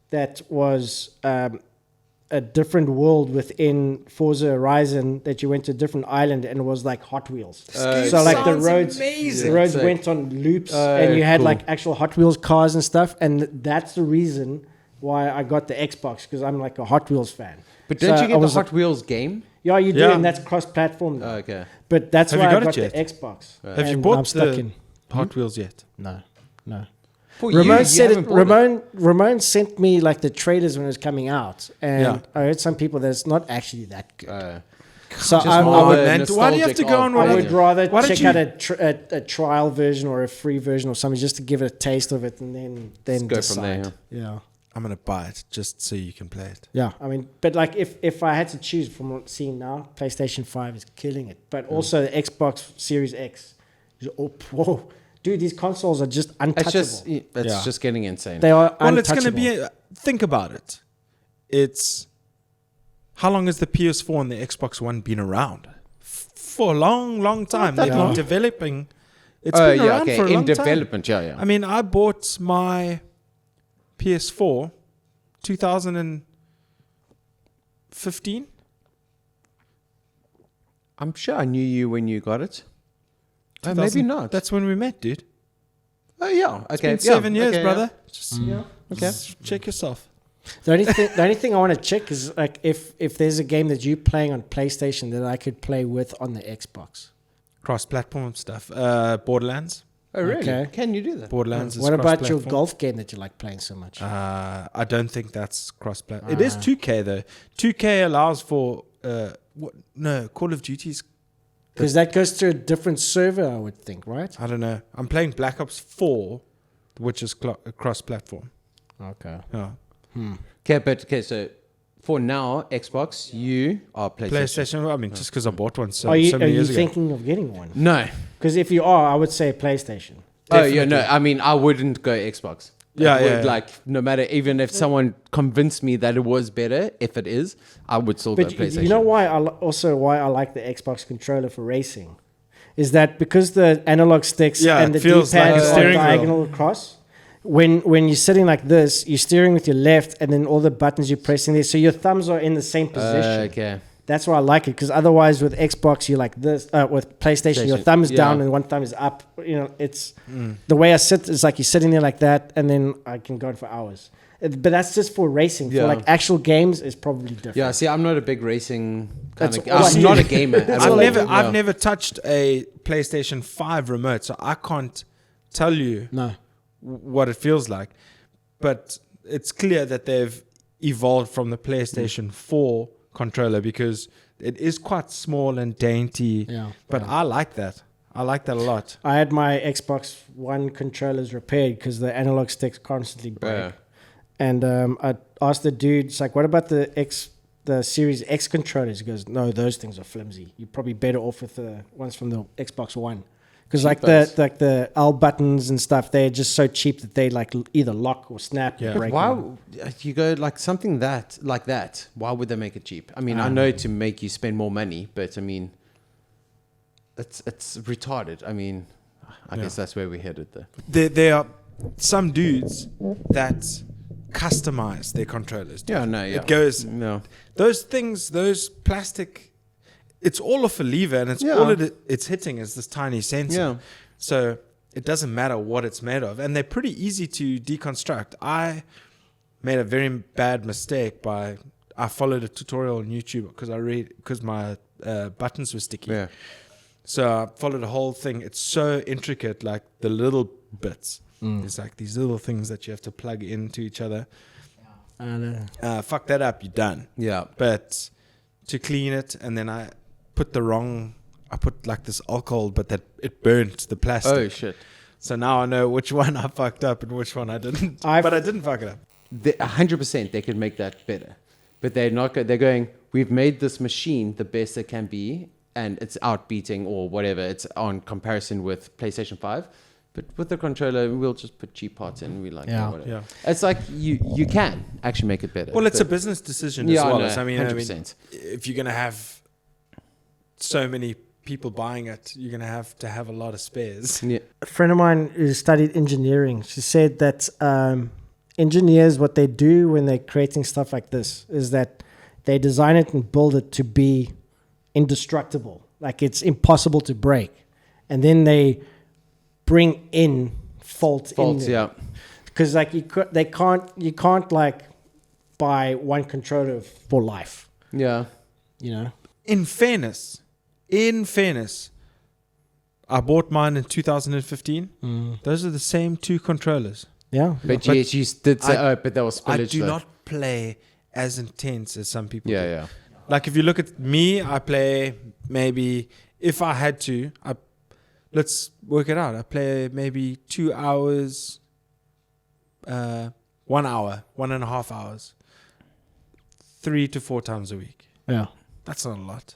that was a different world within Forza Horizon that you went to a different island and it was like Hot Wheels. So like the roads went on loops and you had like actual Hot Wheels cars and stuff. And that's the reason why I got the Xbox, because I'm like a Hot Wheels fan. But don't So you I get the was Hot Wheels game? Yeah, you do, Yeah. and that's cross-platform. Oh, okay. But that's Have why you I got got it the yet? Xbox. Have you And bought I'm stuck the in. Hot Wheels yet? No. For Ramon you said it. haven't bought it. Ramon sent me like the trailers when it was coming out, and Yeah. I heard some people that it's not actually that good. So just I more would, man, why do you have to go on I with would it? rather Why don't check you- out a trial version or a free version or something just to give it a taste of it, and then go decide. from there. Yeah. I'm going to buy it just so you can play it. Yeah, I mean, but like if I had to choose from what I'm seeing now, PlayStation 5 is killing it. But also the Xbox Series X. Whoa. Dude, these consoles are just untouchable. It's just getting insane. They are Well, untouchable. it's going to be... think about it. It's... How long has the PS4 and the Xbox One been around? For a long, long time. They've been developing... It's been around for a long in development, time. yeah. I mean, I bought my PS4 2015. I'm sure I knew you when you got it. Maybe not. That's when we met, dude. Oh yeah. Okay. It's been 7 years, okay, brother. Yeah. Just, just check yourself. The only thing I want to check is like if there's a game that you're playing on PlayStation that I could play with on the Xbox. Cross-platform stuff. Borderlands. Oh really? Okay. Can you do that? Borderlands is What about your cross-platform. golf game that you like playing so much? I don't think that's cross-platform. It is 2K though. 2K allows for Call of Duty's. Because that goes to a different server, I would think, right? I don't know. I'm playing Black Ops 4, which is cross-platform. Okay. Yeah. Okay, so for now, Xbox, you are PlayStation. PlayStation. I mean, just because I bought one so Are you many years ago. thinking of getting one? No. Because if you are, I would say PlayStation. Oh yeah, no. I mean, I wouldn't go Xbox. Yeah, I would, yeah. Like no matter, even if someone convinced me that it was better, if it is, I would still But go PlayStation. you know why why I like the Xbox controller for racing is that because the analog sticks and the it feels D-pad like a are steering wheel. diagonal across, when you're sitting like this, you're steering with your left, and then all the buttons you're pressing there, so your thumbs are in the same position. Okay. That's why I like it, because otherwise with Xbox you're like this. With PlayStation, your thumb is down and one thumb is up. You know, it's the way I sit is like you're sitting there like that, and then I can go on for hours. But that's just for racing. For like actual games, is probably different. Yeah, see, I'm not a big racing kind of. all I I'm not a gamer. I've never touched a PlayStation 5 remote, so I can't tell you what it feels like. But it's clear that they've evolved from the PlayStation 4 controller, because it is quite small and dainty. But I like that. I like that a lot. I had my Xbox One controllers repaired because the analog sticks constantly break. And I asked the dude, it's like, what about the Series X controllers? He goes, no, those things are flimsy. You're probably better off with the ones from the Xbox One. Because like the L buttons and stuff, they're just so cheap that they like either lock or snap. Yeah. Or break. Why you go like something like that? Why would they make it cheap? I mean, I know to make you spend more money, but I mean, it's retarded. I mean, I guess that's where we're headed there. There are some dudes that customize their controllers. Dude. It goes. Those things, those plastic. It's all off a lever, and it's all it's hitting is this tiny sensor. So it doesn't matter what it's made of, and they're pretty easy to deconstruct. I made a very bad mistake I followed a tutorial on YouTube because my buttons were sticky. So I followed the whole thing. It's so intricate, like the little bits. It's like these little things that you have to plug into each other. Fuck that up, you're done. But to clean it, and then I put like this alcohol, but that it burnt the plastic. Oh shit! So now I know which one I fucked up and which one I didn't. But I didn't fuck it up. 100% they could make that better, but they're not. They're going. We've made this machine the best it can be, and it's outbeating or whatever. It's on comparison with PlayStation 5. But with the controller, we'll just put cheap parts in. We like whatever. It's like you can actually make it better. Well, it's a business decision as well. I mean, 100%. If you're gonna have so many people buying it, you're going to have a lot of spares. A friend of mine who studied engineering, she said that engineers, what they do when they're creating stuff like this is that they design it and build it to be indestructible. Like it's impossible to break. And then they bring in faults in there. Because like you can't like buy one controller for life. You know? In fairness, I bought mine in 2015. Those are the same two controllers. But yes, you did say, but that was spillage. I do not play as intense as some people do. Yeah. Like if you look at me, I play maybe, if I had to, let's work it out. I play maybe 2 hours, 1 hour, 1.5 hours, 3 to 4 times a week. That's not a lot.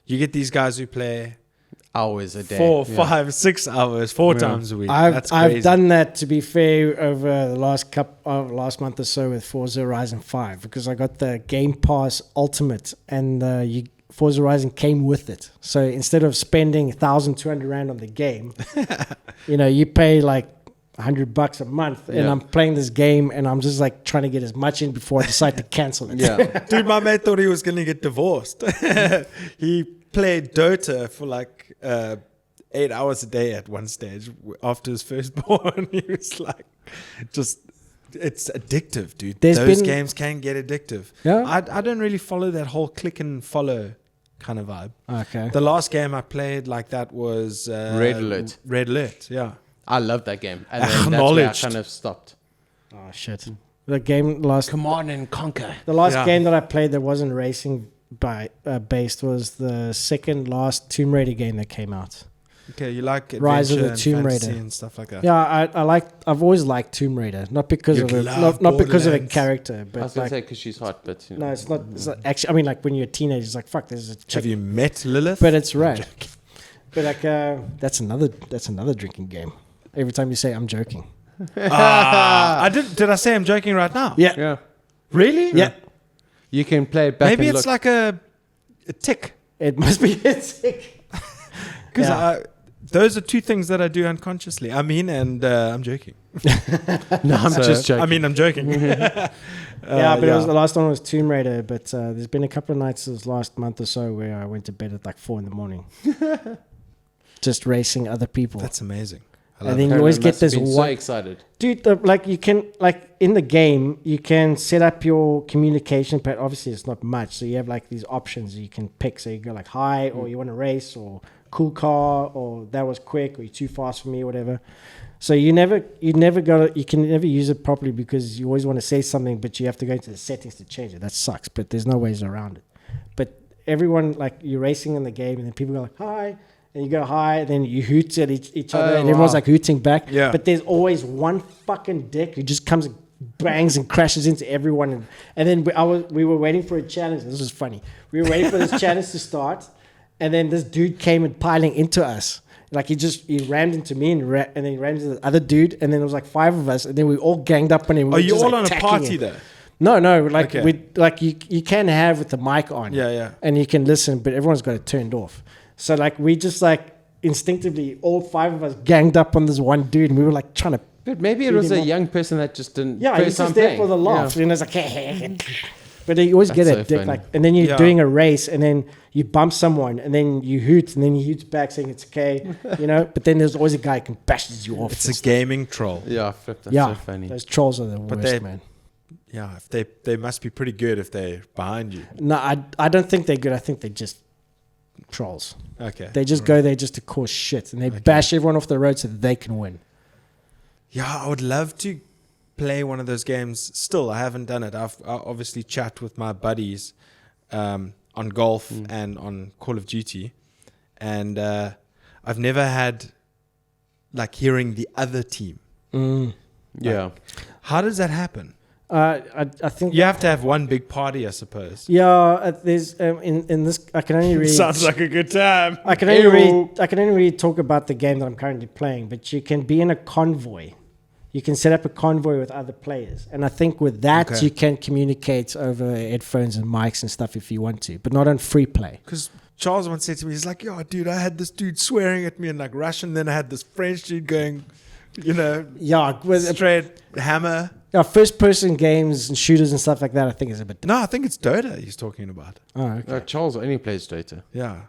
You get these guys who play hours a day, 4, 5, 6 hours, 4 times a week. That's crazy. I've done that, to be fair, over the last month or so with Forza Horizon 5, because I got the Game Pass Ultimate, and Forza Horizon came with it. So instead of spending 1,200 Rand on the game, you pay like $100 a month, and I'm playing this game, and I'm just like trying to get as much in before I decide to cancel it. Dude, my mate thought he was going to get divorced. He played Dota for like 8 hours a day at one stage after his firstborn. He was like, it's addictive, dude. Those games can get addictive. I don't really follow that whole click and follow kind of vibe. Okay. The last game I played like that was Red Alert. Red Alert, yeah. I love that game. And then that's where I kind of stopped. Oh, shit. The game last... Command and Conquer. The last game that I played that wasn't racing based was the second last Tomb Raider game that came out. Okay, you like Rise of the Tomb Raider and stuff like that. Yeah, I've always liked Tomb Raider, not because of it, not because of the character, but I was gonna say because she's hot, but no, it's not. It's not actually. I mean, like when you're a teenager, it's like fuck. There's a chick. Have you met Lilith? But it's right. But like that's another drinking game. Every time you say I'm joking. Did I say I'm joking right now? Yeah. Really? Yeah. You can play it back. Maybe it's like a tick. It must be a tick. Because those are two things that I do unconsciously. I mean, and I'm joking. No, I'm just joking. I mean, I'm joking. It was the last one was Tomb Raider, but there's been a couple of nights this last month or so where I went to bed at like 4 a.m. just racing other people. That's amazing. And then you always get this so excited, dude. You can in the game you can set up your communication pad. Obviously, it's not much, so you have like these options you can pick. So you go like hi, or you want to race, or cool car, or that was quick, or you're too fast for me, or whatever. So you can never use it properly because you always want to say something, but you have to go into the settings to change it. That sucks, but there's no ways around it. But everyone, like, you're racing in the game, and then people go like hi. And you go hi, and then you hoot at each other, and everyone's like hooting back. Yeah. But there's always one fucking dick who just comes and bangs and crashes into everyone. And then we were waiting for a challenge. This was funny. We were waiting for this challenge to start, and then this dude came and piling into us. Like he rammed into me and then he rammed into the other dude, and then there was like 5 of us, and then we all ganged up on him. Are you all on a party there? No, like you can have with the mic on. Yeah. And you can listen, but everyone's got it turned off. So like we just like instinctively, all 5 of us ganged up on this one dude, and we were like trying to. But maybe it was a young person that just didn't. Yeah, he's just there for the laughs, and it's like, hey. But you always get a dick funny. like, and then you're doing a race, and then you bump someone, and then you hoot, and then he hoots back saying it's okay, But then there's always a guy who can bashes you off. It's a gaming troll. Yeah, that's so funny. Those trolls are the worst, man. Yeah, if they must be pretty good if they're behind you. No, I don't think they're good. I think they're just trolls. Okay. They just go there just to cause shit, and they bash everyone off the road so that they can win. Yeah, I would love to play one of those games. Still, I haven't done it. I obviously chat with my buddies on golf and on Call of Duty, and I've never had like hearing the other team. Yeah. How does that happen? I think You have to have one big party, I suppose. Yeah, there's in this. I can only read. Sounds like a good time. I can only really talk about the game that I'm currently playing. But you can be in a convoy. You can set up a convoy with other players, and I think with that you can communicate over headphones and mics and stuff if you want to, but not on free play. Because Charles once said to me, he's like, "Yo, dude, I had this dude swearing at me in like Russian, then I had this French dude going, straight hammer." Yeah, first-person games and shooters and stuff like that, I think is a bit. No, I think it's Dota he's talking about. Oh, okay. Charles only plays Dota. Yeah.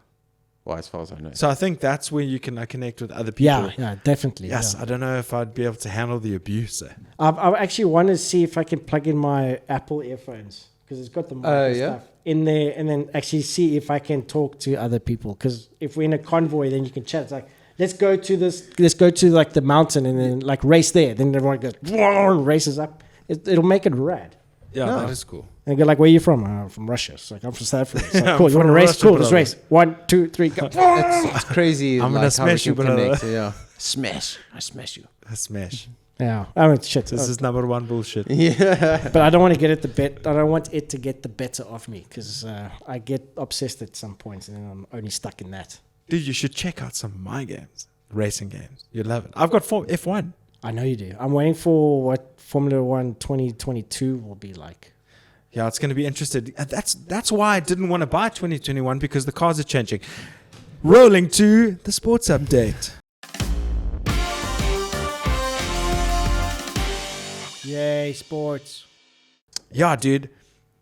Well, as far as I know. So I think that's where you can connect with other people. Yeah, definitely. Yes, yeah. I don't know if I'd be able to handle the abuse. I actually want to see if I can plug in my Apple earphones because it's got the mic and stuff in there, and then actually see if I can talk to other people. Because if we're in a convoy, then you can chat. It's like, let's go to like the mountain and then like race there. Then everyone goes races up. It'll make it rad. Yeah, that is cool. And go like, where are you from? I'm from Russia. It's like, I'm from South Africa. It's like, Yeah, cool. You want to race? Cool. Let's race. 1, 2, 3, go. It's crazy. I'm gonna smash you, brother. Yeah. Smash. I smash you. A smash. Yeah. I mean, shit. This is number one bullshit. Yeah. But I don't want to get it I don't want it to get the better of me because I get obsessed at some points and then I'm only stuck in that. Dude, you should check out some of my games, racing games. You'd love it. I've got F1. I know you do. I'm waiting for what Formula 1 2022 will be like. Yeah, it's going to be interesting. That's why I didn't want to buy 2021 because the cars are changing. Rolling to the sports update. Yay, sports. Yeah, dude.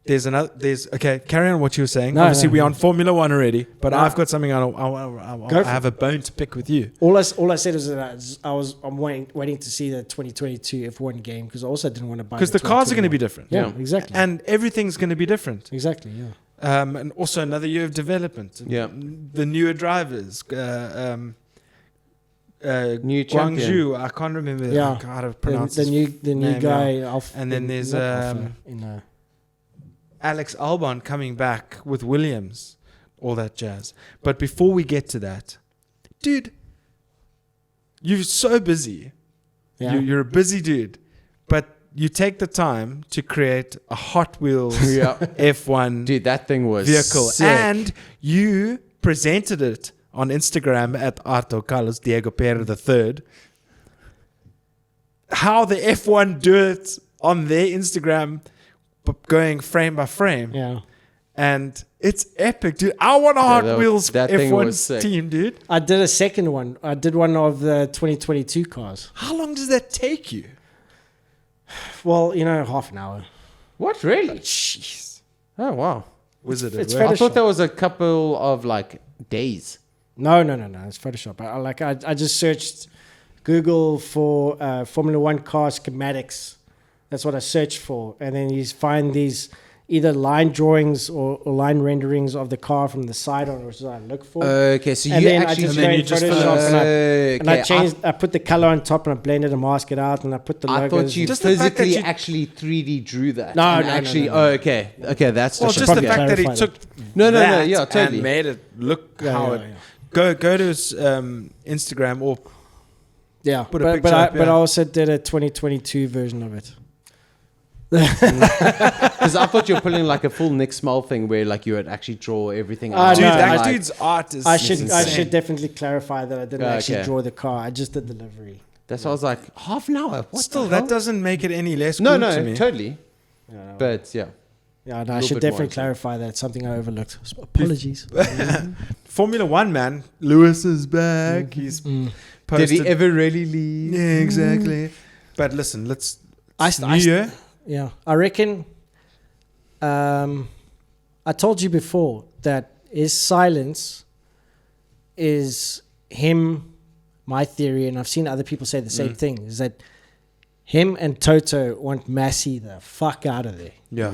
Okay, carry on what you were saying. No, Obviously, no, we're no. on Formula One already, but No. I've got something I have a bone to pick with you. All I said is that I'm waiting to see the 2022 F1 game because I also didn't want to buy Because the cars are going to be 2021. different. Yeah, exactly. And everything's going to be different. Exactly, yeah. And also another year of development. Yeah. The newer drivers. New champion. Guangzhou, I can't remember how to pronounce the new name, guy. yeah. And then there's Alex Albon coming back with Williams, all that jazz. But before we get to that, dude, you're so busy. Yeah. You're a busy dude, but you take the time to create a Hot Wheels F1 Dude, that thing was vehicle, sick. and you presented it on Instagram at Arto Carlos Diego Pera III. How the F1 do it on their Instagram, but going frame by frame. Yeah. And it's epic, dude. I want a Hot Wheels that thing was F1 sick. team, dude. I did a second one. I did one of the 2022 cars. How long does that take you? Well, half an hour. What, really? Jeez. Oh, wow. Was it? It's a I Photoshop. thought there was a couple of like days. No. It's Photoshop. I just searched Google for Formula One car schematics. That's what I searched for, and then you find these either line drawings or line renderings of the car from the side on, which is what I look for. Okay, so And you then I actually just and then go you in just Photoshop and I okay, changed. I put the color on top and I blended and masked it out, and I put the I logos. thought you Just the fact that physically you- actually 3D drew that. No, And no, actually. no. Okay, that's Well, just just the probably fact that he clarify took No, that yeah, totally. and made it look Yeah, how yeah, it. yeah. Go to his Instagram or Yeah, Put a but picture I up, but I yeah. also did a 2022 version of it. Because I thought you were pulling like a full Nick Small thing where like you would actually draw everything out. dude, no, that like, dude's art is. I insane. should definitely clarify that I didn't actually Okay. draw the car. I just did delivery. That's why I was like, half an hour. What Still, the that hell? doesn't make it any less No, cool no, to me. totally. Yeah, But yeah, no, I little should bit more definitely into it. clarify that. It's something I overlooked. Apologies. Formula One, man. Lewis is back. He's did posted. he ever really leave? Yeah, exactly. But listen, let's. I New Year. Yeah, I reckon. I told you before that his silence is him. My theory, and I've seen other people say the same thing, is that him and Toto want Massey the fuck out of there. Yeah.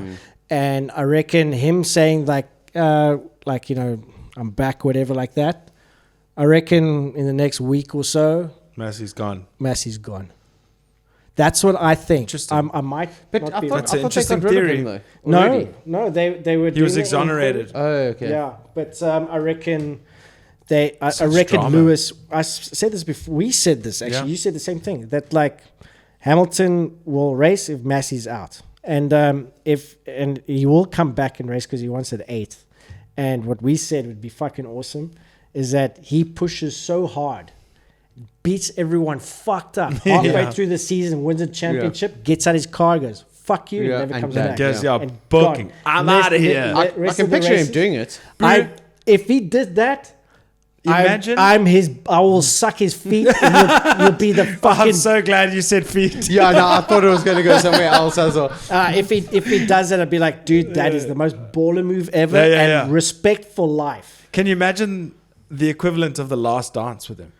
And I reckon him saying I'm back, whatever, like that. I reckon in the next week or so, Massey's gone. Massey's gone. That's what I think. Interesting. I might, But not I be thought, right. That's I an thought they interesting got rid of theory. him though. already. No, they were. He was doing it in exonerated. Oh, okay. Yeah, but I reckon I Such reckon drama. Lewis. Said this before. We said this actually. Yeah. You said the same thing. That like Hamilton will race if Massey's out, and and he will come back and race because he wants at 8th. And what we said would be fucking awesome is that he pushes so hard, beats everyone fucked up halfway Yeah. through the season, wins a championship, gets out his car, goes fuck you, Yeah, never and comes done. back. Guess Yeah. yeah, And booking. gone. I'm Rest- out of here. the I rest can of the picture him races- doing it. If he did that, Imagine. I will suck his feet. And you'll be the I'm fucking. so glad you said feet. Yeah, no, I thought it was going to go somewhere else as well. If he does that, I'd be like, dude, that is the most baller move ever, Yeah, yeah, and yeah. respect for life, Can you imagine the equivalent of the last dance with him?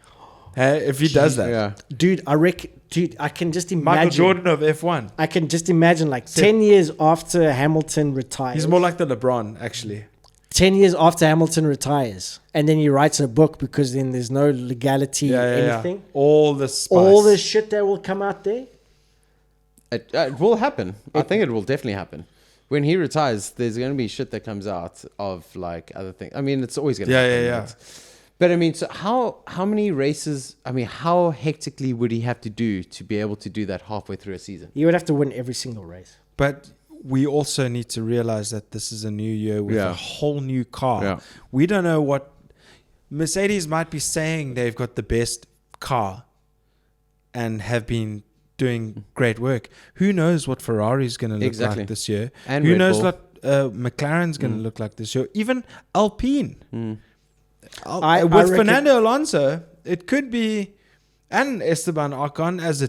Hey, if he does that. Yeah. dude. I can just imagine. Michael Jordan of F1. I can just imagine like 10 years after Hamilton retires. He's more like the LeBron, actually. 10 years after Hamilton retires, and then he writes a book because then there's no legality, anything. All the spice. All the shit that will come out there. It will happen. I think it will definitely happen. When he retires, there's going to be shit that comes out of like other things. I mean, it's always going to happen. Yeah. But I mean, so how many races, I mean, how hectically would he have to do to be able to do that halfway through a season? You would have to win every single race. But we also need to realize that this is a new year with Yeah. a whole new car. Yeah. We don't know what Mercedes might be saying they've got the best car and have been doing great work. Who knows what Ferrari's going to look Exactly. like this year? And Who Red knows Bull. what McLaren's going to look like this year? Even Alpine. I With reckon- Fernando Alonso, it could be, and Esteban Ocon as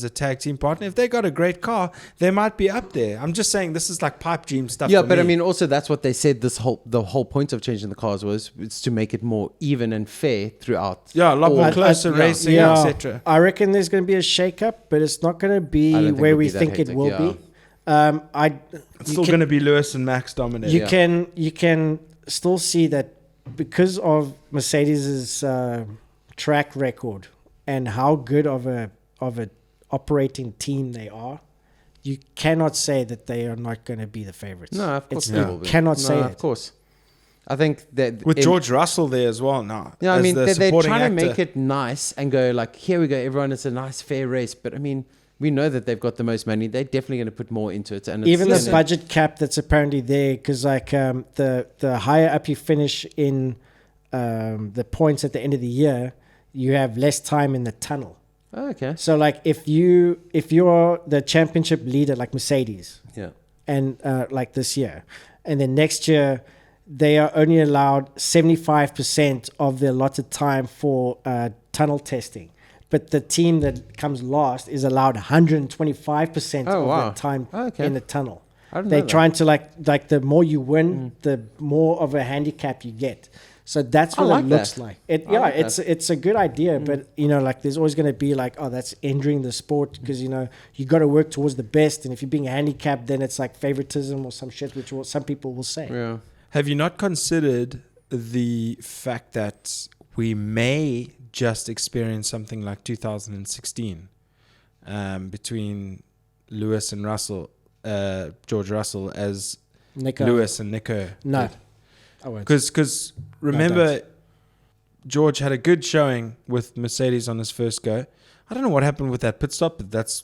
a tag team partner. If they got a great car, they might be up there. I'm just saying this is like pipe dream stuff. Yeah, for but I me. mean, also that's what they said. The whole point of changing the cars was it's to make it more even and fair throughohout. yeah, a lot more all- closer yeah. racing, Yeah, etc. I reckon there's going to be a shake-up, but it's not going to I don't be think where it'll we be that think it hectic, will yeah. be. It's still going to be Lewis and Max dominating. You Yeah. you can still see that because of Mercedes's track record and how good of a operating team they are. You cannot say that they are not going to be the favorites. No, of course It's- they will be. cannot No, say of it. course. I think that With in- George Russell there as well now. Yeah, I as mean, the they're supporting trying to actor. make it nice and go like, here we go, everyone, it's a nice, fair race. But I mean, we know that they've got the most money. They're definitely going to put more into it. And it's Even the gonna- budget cap that's apparently there, because like the higher up you finish in the points at the end of the year, you have less time in the tunnel. Oh, okay. So like if you're the championship leader like Mercedes Yeah. and like this year, and then next year they are only allowed 75% of the allotted time for tunnel testing. But the team that comes last is allowed 125% of that time in the tunnel. They're trying to like the more you win, the more of a handicap you get. So that's what it looks like. It's a good idea, but like there's always going to be like, oh, that's injuring the sport because you got to work towards the best, and if you're being handicapped, then it's like favoritism or some shit, which some people will say. Yeah. Have you not considered the fact that we may just experience something like 2016 between Lewis and Russell, George Russell as Lewis and Nico? No. Because remember, George had a good showing with Mercedes on his first go. I don't know what happened with that pit stop, but that's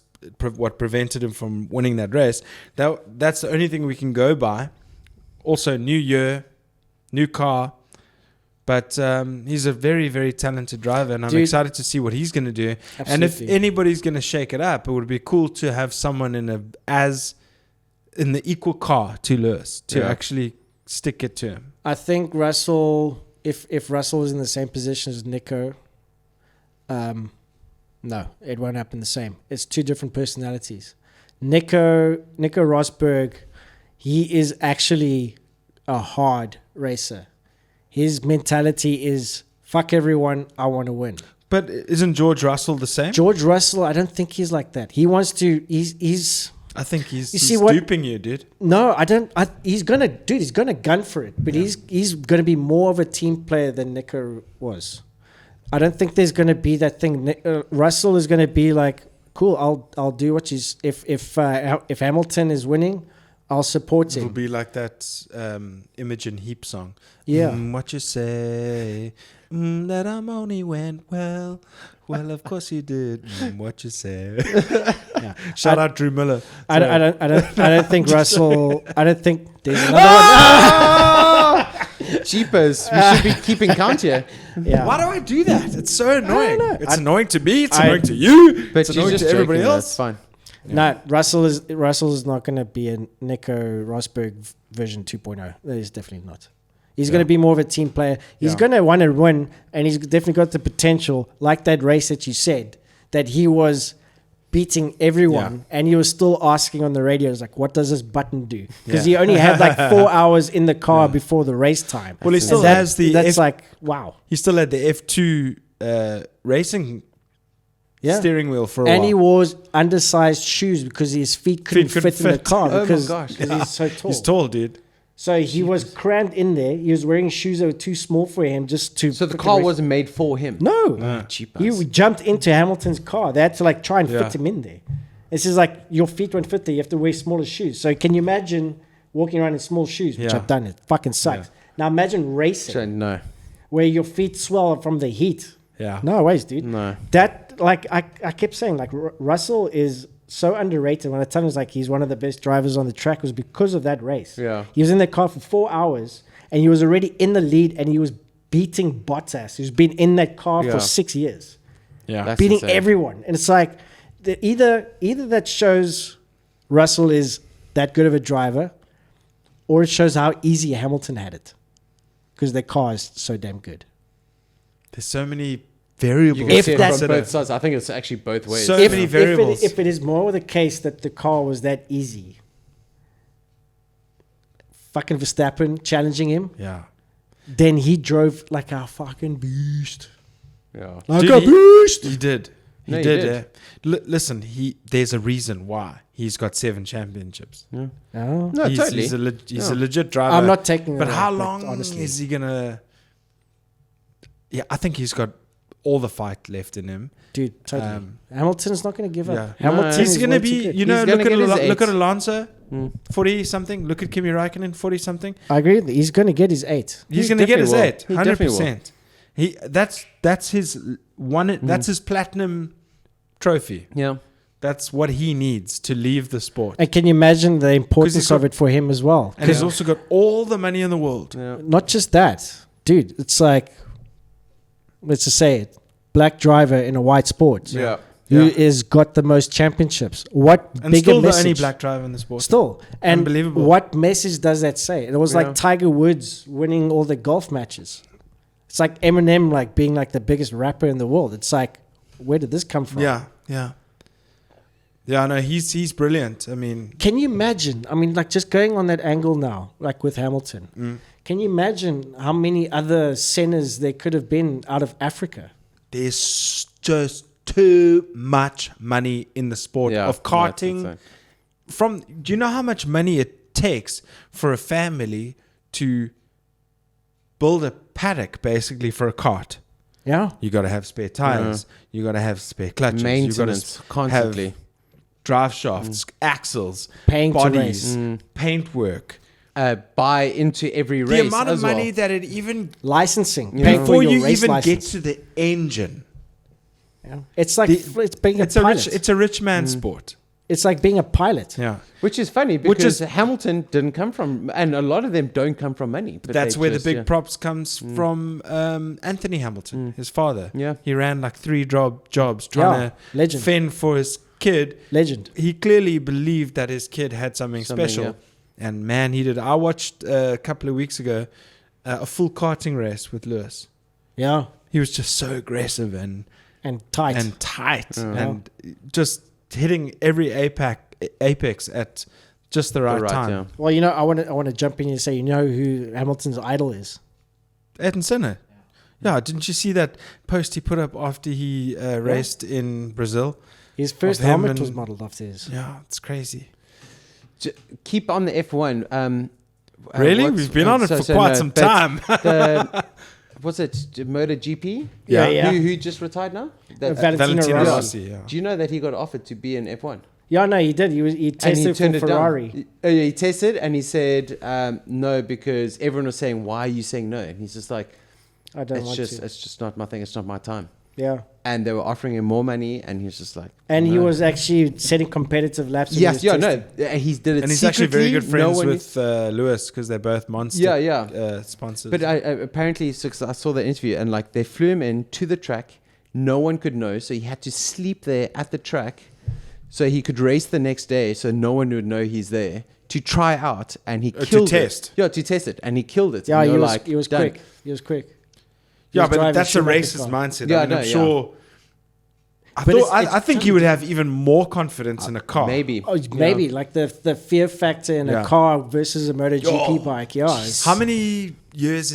what prevented him from winning that race. That's the only thing we can go by. Also, new year, new car. But he's a very, very talented driver, and I'm excited to see what he's going to do. Absolutely. And if anybody's going to shake it up, it would be cool to have someone in the equal car to Lewis to actually stick it to him. I think Russell, if Russell is in the same position as Nico, no, it won't happen the same. It's two different personalities. Nico Rosberg, he is actually a hard racer. His mentality is, fuck everyone, I want to win. But isn't George Russell the same? George Russell, I don't think he's like that. He wants to, I think he's duping you, dude. No, I don't. He's gonna gun for it. But he's gonna be more of a team player than Nico was. I don't think there's gonna be that thing. Russell is gonna be like, cool. I'll do what he's. If Hamilton is winning, I'll support him. It'll be like that Imogen Heap song. Yeah. What you say? That harmony went well. Well, of course you did. What you say? Yeah. Shout out Drew Miller. I don't think Russell. I don't think there's another one. Cheapers. We should be keeping count here. Yeah. Why do I do that? It's so annoying. It's annoying to me. It's annoying to you. But it's annoying to everybody else. That's fine. Yeah. No, Russell is not going to be a Nico Rosberg version 2.0. That is definitely not. He's going to be more of a team player. He's going to want to win, and he's definitely got the potential, like that race that you said, that he was beating everyone, and he was still asking on the radio, like, what does this button do? Because he only had like 4 hours in the car before the race time. Well, he still has the... That's like, wow. He still had the F2 racing steering wheel for a while. And he wore undersized shoes because his feet couldn't fit in the car because he's so tall. He's tall, dude. So he was crammed in there. He was wearing shoes that were too small for him just to... So the car wasn't made for him? No. He jumped into Hamilton's car. They had to like try and fit him in there. It's just like your feet won't fit there. You have to wear smaller shoes. So can you imagine walking around in small shoes, which I've done. It fucking sucks. Now imagine racing. No. Where your feet swell from the heat. Yeah. No ways, dude. No. That, like, I kept saying, like, Russell is so underrated. When I tell him like he's one of the best drivers on the track, was because of that race. Yeah. He was in the car for 4 hours, and he was already in the lead, and he was beating Bottas, who's been in that car for 6 years. Yeah. That's beating insane. everyone. And it's like, either that shows Russell is that good of a driver, or it shows how easy Hamilton had it. Because their car is so damn good. There's so many variables. You can see it from both sides. I think it's actually both ways. So many variables. If it is more the case that the car was that easy, fucking Verstappen challenging him, then he drove like a fucking beast. Yeah. Like a beast. He did. He did. Listen, there's a reason why he's got 7 championships. Oh. No, He's totally. He's a legit driver. I'm not taking But that how out, long honestly. is he going to... Yeah, I think he's got all the fight left in him. Dude, totally. Hamilton's not going to give up. Yeah. Hamilton He's is going to way too be, good. you know, He's gonna look get at his Alonso, 40-something. Look at Kimi Raikkonen, 40-something. I agree with you. He's going to get his 8. He's going to get his definitely 8, will. He definitely 100%. That's his one. That's his platinum trophy. Yeah. That's what he needs to leave the sport. And can you imagine the importance got- of it for him as well? And he's also got all the money in the world. Yeah. Not just that. Dude, it's like, let's just say it, black driver in a white sport. Yeah. who is got the most championships. What And bigger still the message? only black driver in the sport. Still. And Unbelievable. what message does that say? It was like Tiger Woods winning all the golf matches. It's like Eminem like being like the biggest rapper in the world. It's like, where did this come from? Yeah, yeah. Yeah, no, he's brilliant. I mean, Can you imagine? I mean, like just going on that angle now, like with Hamilton. Can you imagine how many other Sennas there could have been out of Africa? there's just too much money in the sport Yeah, of karting. Do you know how much money it takes for a family to build a paddock basically for a kart? Yeah. You got to have spare tires. You got to have spare clutches. Maintenance you got to constantly. have drive shafts, axles, Paying to bodies, race. paint work. Buy into every race. The amount of as money well. that it even Licensing. Yeah. Paying for before your you race even license. get to the engine. Yeah. It's like it's being a It's a pilot. rich. It's a rich man's sport. It's like being a pilot. Yeah, Which is funny Which because is- Hamilton didn't come from, and a lot of them don't come from money. But that's they where just, the big props comes from. Anthony Hamilton, his father. Yeah. He ran like 3 jobs trying to legend. fend for his kid. Legend. He clearly believed that his kid had something special. yeah. And man, he did. I watched a couple of weeks ago a full karting race with Lewis. Yeah. He was just so aggressive and Tight. tight and just hitting every apex at just the right time. Yeah. Well, you know, I want to jump in and say, you know who Hamilton's idol is? Ayrton Senna. Yeah, didn't you see that post he put up after he raced in Brazil? His first Of him helmet and- was modeled after his. Yeah, it's crazy. Keep on the F1. Really? what's- We've been on it so- for so quite no, some but time. What's it? MotoGP? Yeah. Yeah. Who just retired now? Valentino Rossi. Yeah. Do you know that he got offered to be in F1? Yeah, no, he did. He tested for Ferrari. Down. He tested and he said no because everyone was saying, "Why are you saying no?" And he's just like, I don't "It's want just, to. it's just not my thing. It's not my time." Yeah. And they were offering him more money, and he was just like, And he no. was actually setting competitive laps. when he Yes, was yeah, testing. no, he did it. And he's actually very good secretly, friends with Lewis because they're both Monster sponsors. But apparently, so 'cause I saw the interview, and like they flew him in to the track. No one could know, so he had to sleep there at the track, so he could race the next day, so no one would know he's there to try out, and he killed to test. it. Yeah, to test it, and he killed it. Yeah, And he they were was, like, he was "Done." quick. He was quick. He yeah, was but driving that's a Schumacher's racist car. mindset. Yeah, I mean, no, I'm yeah. sure. But it's I think he would have even more confidence in a car. Maybe. Oh, maybe like the fear factor in Yeah. a car versus a MotoGP Oh, bike. Yeah, it's How many years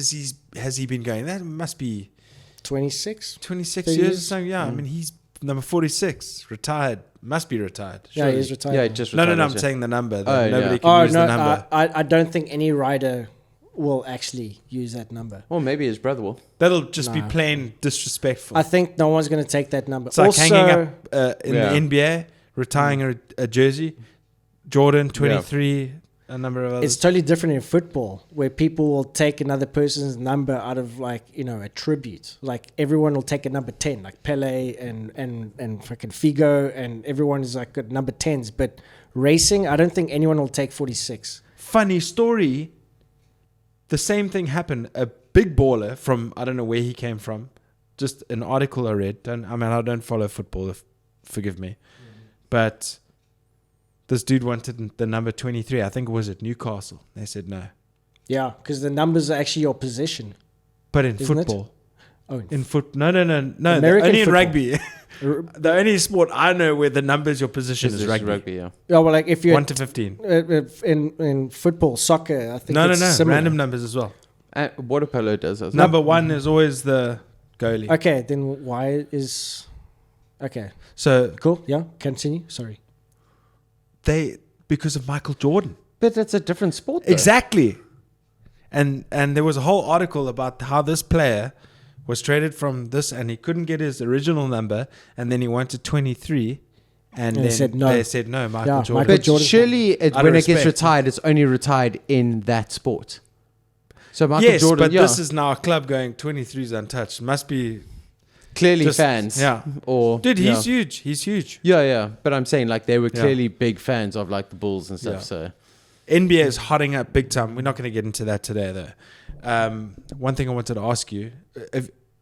has he been going? That must be 26. 26 30 years or years? something. Yeah, I mean, he's number 46, retired. Must be retired. Yeah, surely. he's retired. Yeah, now. just No, retired, I'm yeah. saying the number. Oh, Nobody yeah. can Oh use no, the number. I don't think any rider will actually use that number. Or maybe his brother will. That'll just be Nah. plain disrespectful. I think no one's going to take that number. It's like also, hanging up in Yeah. the NBA, retiring a jersey. Jordan, 23, a number of others. it's totally different in football, where people will take another person's number out of like a tribute. Like everyone will take a number 10, like Pele and freaking Figo, and everyone is like got number 10s. But racing, I don't think anyone will take 46. Funny story. The same thing happened. A big baller from, I don't know where he came from. Just an article I read. I don't follow football, forgive me. But this dude wanted the number 23. I think it was at Newcastle. They said no. Yeah, because the numbers are actually your position. But in Isn't it? football. Oh, No. American Only in football. rugby. The only sport I know where the numbers your position This is rugby. yeah. yeah. Well, like if you're 1 to 15. in football, soccer, I think No. it's similar. Random numbers as well. Water polo does as well. Number 1 is always the goalie. Okay, then why is okay? So Cool. Yeah, continue. Sorry. because of Michael Jordan. But it's a different sport, though. Exactly. And there was a whole article about how this player was traded from this and he couldn't get his original number and then he wanted 23 and then they said no. They said no, Michael Yeah, Jordan. Michael But Jordan's surely Out of when it gets respect. retired, it's only retired in that sport. So Michael yes, Jordan, but yeah, this is now a club going 23 is untouched. Must be clearly just- fans. Yeah. Or Dude, yeah. he's huge. He's huge. Yeah. But I'm saying like they were Yeah. clearly big fans of like the Bulls and stuff. Yeah. So NBA is hotting up big time. We're not going to get into that today, though. One thing I wanted to ask you: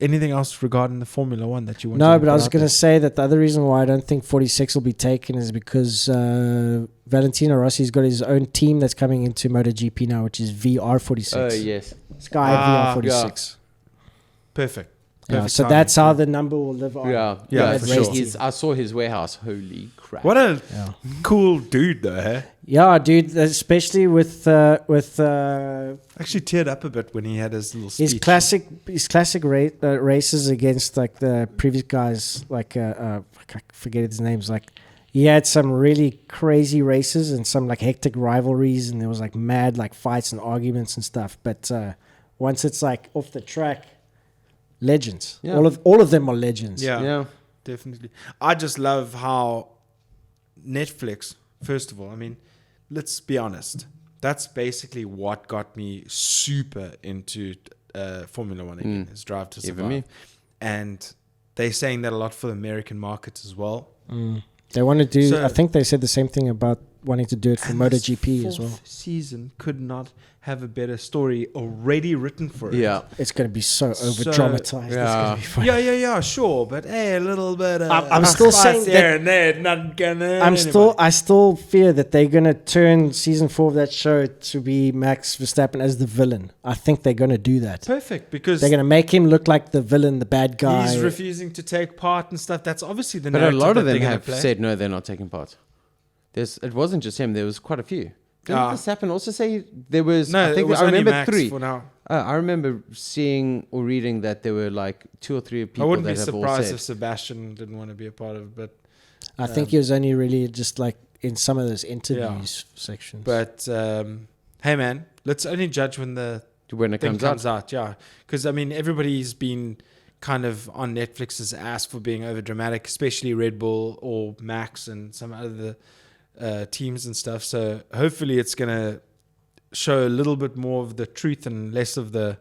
anything else regarding the Formula One that you want? No, but I was going to say that the other reason why I don't think 46 will be taken is because Valentino Rossi's got his own team that's coming into MotoGP now, which is VR46. Oh, yes. Sky VR46. Perfect. Yeah, so that's how the number will live on. Yeah, for sure. I saw his warehouse. Holy crap! What a cool dude, though. Huh? Yeah, dude. Especially with Actually teared up a bit when he had his little speech. his classic races against like the previous guys. Like I forget his names. Like he had some really crazy races and some like hectic rivalries, and there was like mad like fights and arguments and stuff. But once it's like off the track. Legends. Yeah. All of them are legends. Yeah, definitely. I just love how Netflix, first of all, I mean, let's be honest. That's basically what got me super into Formula One again, is Drive to Survive. Me. And they're saying that a lot for the American markets as well. They want to do, I think they said the same thing about wanting to do it for MotoGP as well. Season could not have a better story already written for it. Yeah. It's going to be so over-dramatized. Yeah. It's gonna be Yeah, sure. But hey, a little bit of I'm still saying there and there, not gonna I still fear that they're going to turn season 4 of that show to be Max Verstappen as the villain. I think they're going to do that. Perfect, because they're going to make him look like the villain, the bad guy. He's refusing to take part and stuff. That's obviously the But a narrative lot of that them they're have gonna play. said no, they're not taking part. It wasn't just him. There was quite a few. Didn't Verstappen also say there was? No, I think it was I only remember Max 3. for now. I remember seeing or reading that there were like 2 or 3 people. I wouldn't that be have all surprised said. if Sebastian didn't want to be a part of it, but I think he was only really just like in some of those interviews sections. But hey, man, let's only judge when the it thing comes out. Yeah, because I mean, everybody's been kind of on Netflix's ass for being over dramatic, especially Red Bull or Max and some other teams and stuff. So hopefully, it's gonna show a little bit more of the truth and less of the.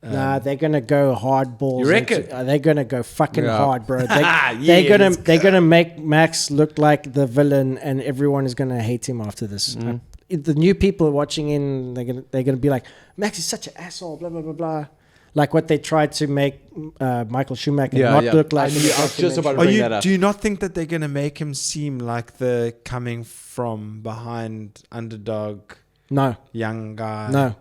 Nah, they're gonna go hard balls. You reckon? They're gonna go fucking hard, bro. Yeah, they're gonna make Max look like the villain, and everyone is gonna hate him after this. The new people watching in, they're gonna be like, Max is such an asshole, blah blah blah blah. Like what they tried to make Michael Schumacher look like. I was just about to bring that up. Do you not think that they're going to make him seem like the coming from behind underdog young guy?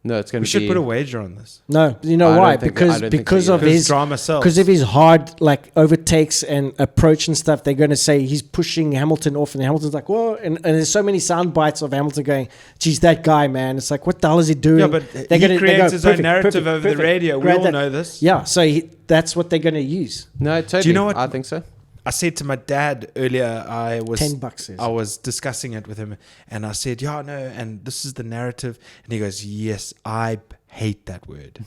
No, it's going to be... We should put a wager on this. No, you know why? Because of his drama sells. Because of his hard like overtakes and approach and stuff, they're going to say he's pushing Hamilton off, and Hamilton's like, whoa, and there's so many sound bites of Hamilton going, geez, that guy, man. It's like, what the hell is he doing? Yeah, but he creates his own narrative over the radio. We all know this. Yeah, so that's what they're going to use. No, totally. Do you know what? I think so. I said to my dad earlier, $10. I was discussing it with him, and I said, yeah, no, and this is the narrative. And he goes, yes, I hate that word.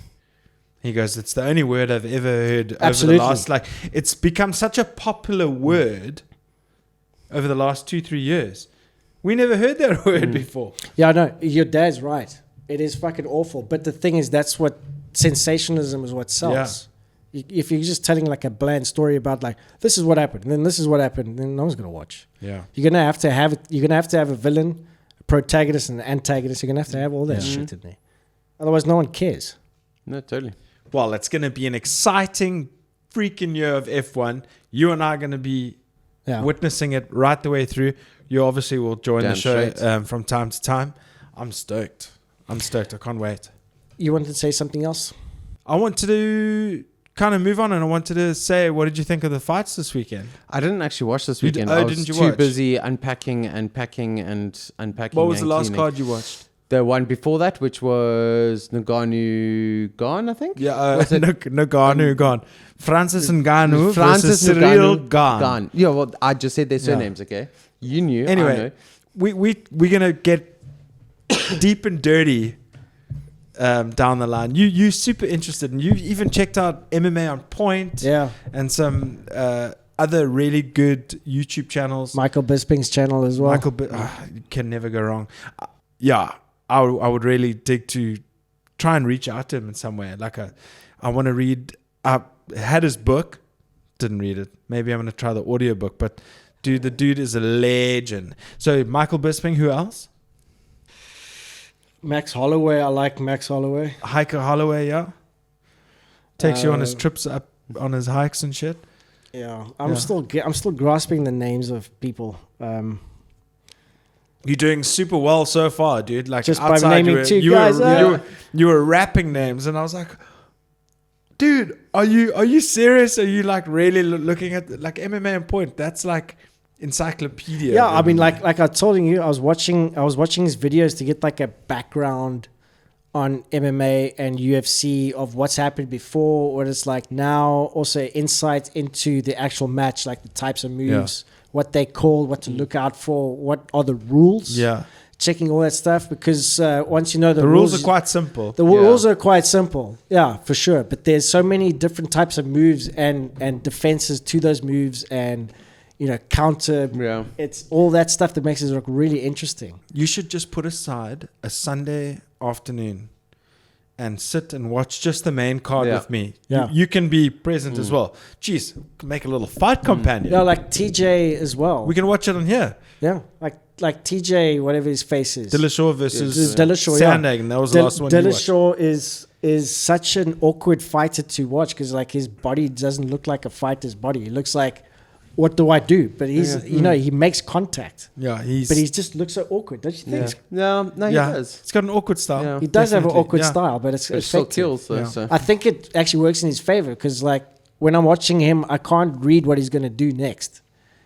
He goes, it's the only word I've ever heard over the last, like, it's become such a popular word over the last 2-3 years. We never heard that word before. Yeah, no, your dad's right. It is fucking awful. But the thing is, that's what sensationalism is what sells. Yeah. If you're just telling like a bland story about like this is what happened, and then this is what happened, then no one's gonna watch. Yeah, you're gonna have to have it. You're gonna have to have a villain, a protagonist, and an antagonist. You're gonna have to have all that shit in there. Otherwise, no one cares. No, totally. Well, it's gonna be an exciting freaking year of F1. You and I are gonna be witnessing it right the way through. You obviously will join the show from time to time. I'm stoked. I can't wait. You wanted to say something else? I wanted to kind of move on, and I wanted to say, what did you think of the fights this weekend? I didn't actually watch this weekend. I was too busy unpacking. What was the last card you watched? The one before that, which was Ngannou Gane, I think. Yeah, Ngannou Gane. Francis Ngannou versus Cyril Gane. Yeah, well, I just said their surnames. Okay, you knew. Anyway, we're gonna get deep and dirty. Down the line, you super interested, and you even checked out MMA on Point, and some other really good YouTube channels. Michael Bisping's channel as well. You can never go wrong. I would really dig to try and reach out to him in some way. Like I want to read. I had his book, didn't read it. Maybe I'm gonna try the audiobook. But dude, the dude is a legend. So Michael Bisping, who else? Max Holloway. I like Max Holloway. Hiker Holloway, yeah. Takes you on his trips up on his hikes and shit. Yeah, I'm still grasping the names of people. You're doing super well so far, dude. Like Just by outside, naming two guys, you were rapping names, and I was like, dude, are you serious? Are you like really looking at like MMA and Point? That's like encyclopedia. Yeah, I mean, like I told you, I was watching his videos to get like a background on MMA and UFC of what's happened before, what it's like now. Also, insight into the actual match, like the types of moves, what they call, what to look out for, what are the rules. Yeah. Checking all that stuff, because once you know the rules are quite simple. The rules are quite simple, yeah, for sure. But there's so many different types of moves and defenses to those moves, and counter. Yeah, it's all that stuff that makes it look really interesting. You should just put aside a Sunday afternoon and sit and watch just the main card with me. Yeah, you can be present as well. Jeez, make a little fight companion. Yeah, like TJ as well. We can watch it on here. Yeah, like TJ, whatever his face is. Dillashaw versus Sandhagen. That was the last one. Dillashaw is such an awkward fighter to watch, because like his body doesn't look like a fighter's body. It looks like, what do I do? But he's he makes contact. Yeah, but he just looks so awkward, don't you think? No, he does. He's got an awkward style. Yeah. He does have an awkward style, but it's still kills though. So. I think it actually works in his favor, because like when I'm watching him, I can't read what he's going to do next.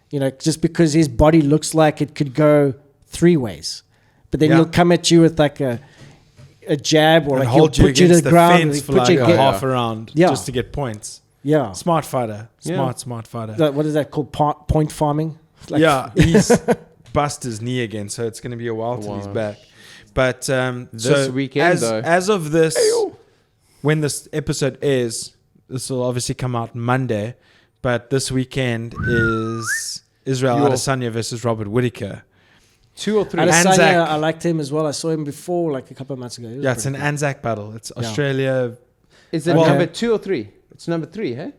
Just because his body looks like it could go three ways, but then he'll come at you with like a jab, or and like he'll hold you put you to the ground fence and for put like you a half a round just to get points. Yeah, smart fighter, smart fighter. What is that called? Point farming. Like he's bust his knee again, so it's going to be a while till he's back. But this weekend, as of this, when this episode airs, this will obviously come out Monday. But this weekend is Israel Adesanya versus Robert Whittaker. 2 or 3. Adesanya, I liked him as well. I saw him before, like a couple of months ago. It's an Anzac battle. It's Australia. Is it number 2 or 3? It's number 3, hey?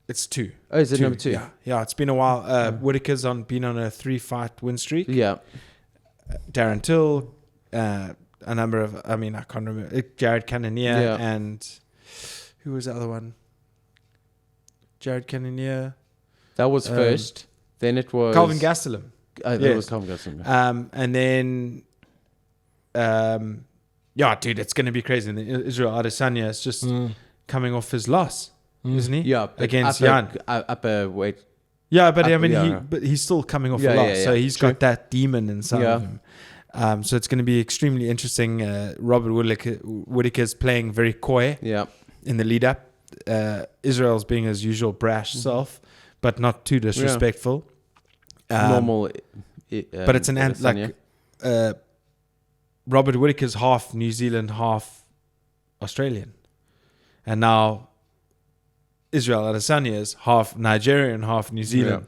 It's 2. Oh, is it number 2? Yeah. It's been a while. Whittaker's been on a 3-fight win streak. Yeah. Darren Till, a number of, I can't remember. Jared Cannonier and who was the other one? Jared Cannonier. That was first. Then it was Calvin Gastelum. That was Calvin Gastelum. And then, dude, it's going to be crazy. And then Israel Adesanya is just coming off his loss, isn't he? Yeah, against Jan. Upper weight. Yeah, but but he's still coming off a loss, so he's got that demon inside of him. So it's going to be extremely interesting. Robert Whittaker's playing very coy. In the lead up. Israel's being his usual brash self, but not too disrespectful. Normal, but it's Robert Whittaker's half New Zealand, half Australian, and now Israel Adesanya is half Nigerian, half New Zealand.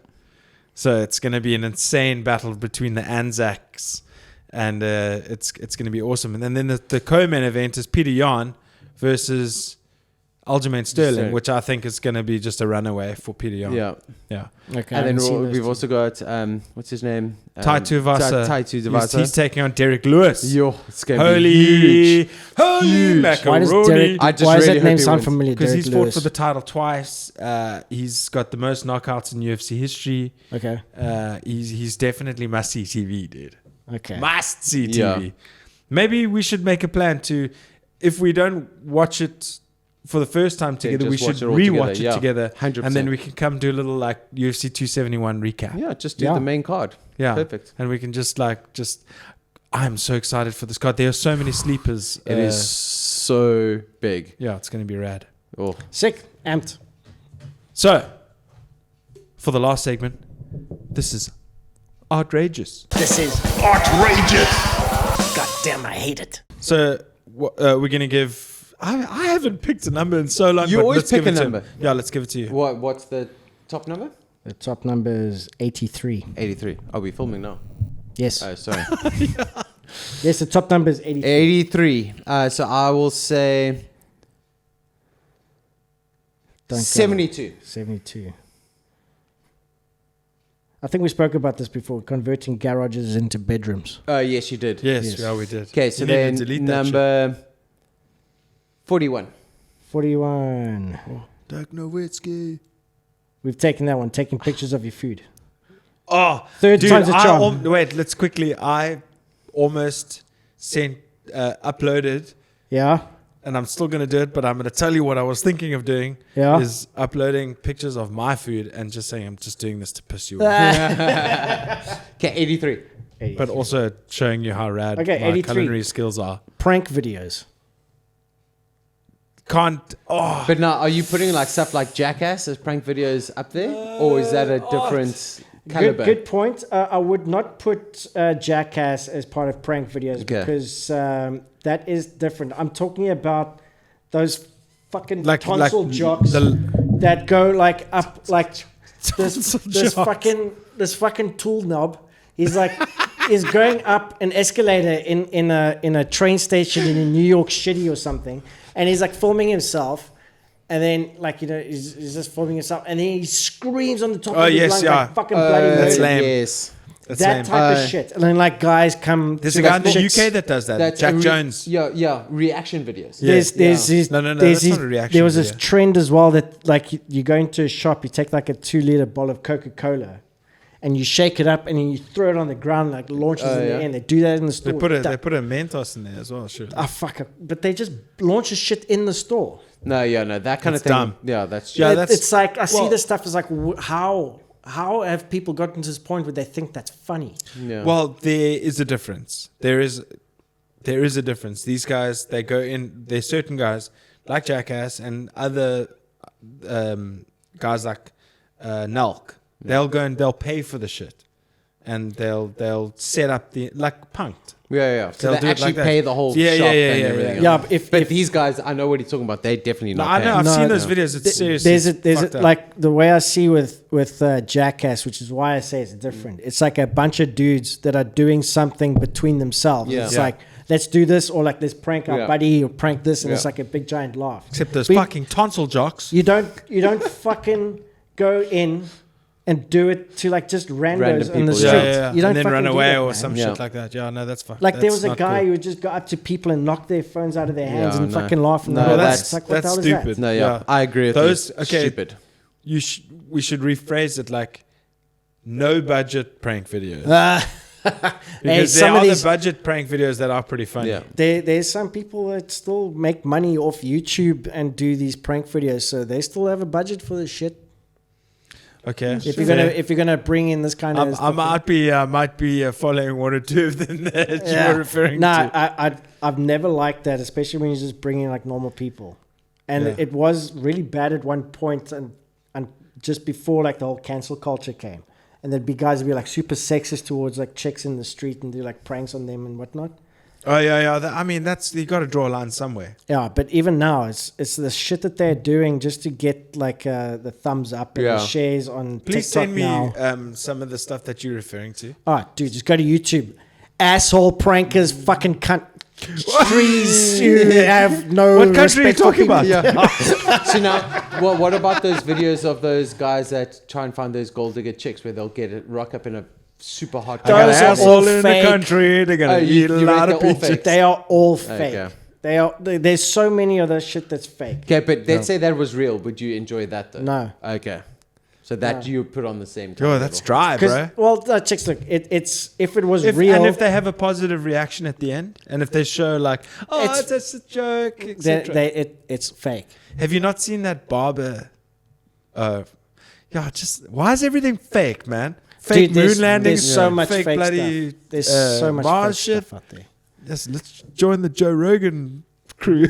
So it's going to be an insane battle between the Anzacs, and it's going to be awesome. And then the co-main event is Peter Yan versus Aljamain Sterling, which I think is going to be just a runaway for Peter Yan. Yeah. Okay. And then we've also got what's his name? Tai Tuivasa. He's taking on Derek Lewis. It's going to be huge. Holy macaroni! Why does that name sound familiar? Because he's fought for the title twice. He's got the most knockouts in UFC history. Okay. He's definitely must see TV, dude. Okay. Must see TV. Yeah. Maybe we should make a plan to, if we don't watch it for the first time together, we should rewatch it together, 100%. And then we can come do a little like UFC 271 recap. Yeah, just do the main card. Yeah, perfect. And we can I'm so excited for this card. There are so many sleepers. It is so big. Yeah, it's going to be rad. Oh, sick, amped. So, for the last segment, this is outrageous. This is outrageous. God damn, I hate it. So we're going to give. I haven't picked a number in so long. You always pick a number. Yeah, let's give it to you. What's the top number? The top number is 83. 83. Are we filming now? Yes. Oh, sorry. Yes, the top number is 83. 83. So I will say 72. 72. I think we spoke about this before, converting garages into bedrooms. Yes, you did. Yes, yeah, we did. Okay, so then number 41. 41. Dirk Nowitzki. We've taken that one. Taking pictures of your food. Oh, Third dude, time's a charm. wait, let's quickly. I almost uploaded, Yeah. and I'm still going to do it, but I'm going to tell you what I was thinking of doing Yeah. is uploading pictures of my food and just saying I'm just doing this to piss you off. Okay, 83. But also showing you how rad Okay, my 83. culinary skills are. Prank videos. But now, are you putting like stuff like Jackass as prank videos up there, or is that a different caliber? Good point. I would not put Jackass as part of prank videos because that is different. I'm talking about those fucking tonsil jocks that go like up like this fucking tool knob. He's like is going up an escalator in a train station in New York City or something, and he's like filming himself. And then, like, he's just filming himself. And then he screams on the top of his lungs, like, fucking bloody that's murder. lame. Yes. That's That lame. type of shit. And then, like, guys come... There's a guy in the UK that does that. That's Jack Jones. Yeah, reaction videos. There's these... No, there's that's not a reaction There was video. this trend as well that, like, you go into a shop, you take, like, a 2-liter bottle of Coca-Cola, and you shake it up, and then you throw it on the ground, like, launches in the air, and they do that in the store. They put a Mentos in there as well, sure. Ah, fuck it. But they just launch the shit in the store. No, that kind of thing. Dumb. Yeah, that's It's like, I see this stuff as like, how have people gotten to this point where they think that's funny? Yeah. Well, there is a difference. There is a difference. These guys, they go in. There's certain guys like Jackass and other guys like Nelk. They'll go and they'll pay for the shit, and they'll set up the like Punked. Yeah. So They'll do they it actually like that. pay the whole Yeah, shop yeah, and yeah, everything. Yeah, else. if these guys, I know what he's talking about. They're definitely No, not I know. paying. I've seen those videos. It's seriously. There's like the way I see with Jackass, which is why I say it's different. It's like a bunch of dudes that are doing something between themselves. Yeah. It's Yeah. like, let's do this, or like let's prank our Yeah. buddy, or prank this, and Yeah. it's like a big giant laugh. Except those But fucking tonsil jocks. you don't fucking go in and do it to like just randos Random on the people, street. Yeah. You don't and then fucking run do away that, or man. some Yeah. shit like that. Yeah, no, that's fine. Like there That's was a not guy cool. who would just go up to people and knock their phones out of their hands Yeah, and no. fucking laugh. And No, laugh. that's- It's like, what that's the hell is stupid. that? No, Yeah. I agree with Those- you. okay. Stupid. We should rephrase it like no budget prank videos. Hey, Because there some of are these, the budget prank videos that are pretty funny. Yeah. there's some people that still make money off YouTube and do these prank videos, so they still have a budget for this shit. Okay. If you're gonna bring in this kind of, I might be following one or two of them that you were referring to. I've never liked that, especially when you just bring in like normal people, and Yeah. it was really bad at one point, and just before like the whole cancel culture came, and there'd be guys who'd be like super sexist towards like chicks in the street and do like pranks on them and whatnot. Oh yeah. I mean, that's you got to draw a line somewhere. Yeah, but even now, it's the shit that they're doing just to get like the thumbs up and the shares on Please TikTok send me now. some of the stuff that you're referring to. All right, dude, just go to YouTube. Asshole prankers, fucking cunt. Trees, you have no. What country are you respect for talking people. about? So now, what about those videos of those guys that try and find those gold digger chicks where they'll get it, rock up in a super hot Those I got are an car? asshole all in fake. the country. They're gonna Oh, you eat a reckon lot they're of all peaches. fake? They are all fake. Okay. There's so many of that shit that's fake. Okay, but let's say that was real. Would you enjoy that though? No. Okay. So that you put on the same time. Yo, that's dry, bro. Well, chicks, look, it's if it was real, And if they have a positive reaction at the end, and if they show like, oh, It's- it's a joke, they, etc. it's fake. Have you not seen that barber? Why is everything fake, man? Fake Dude, there's- moon landings, there's so much fake fake bloody stuff. There's so much Mars fake shit. stuff out there. Yes, let's join the Joe Rogan crew.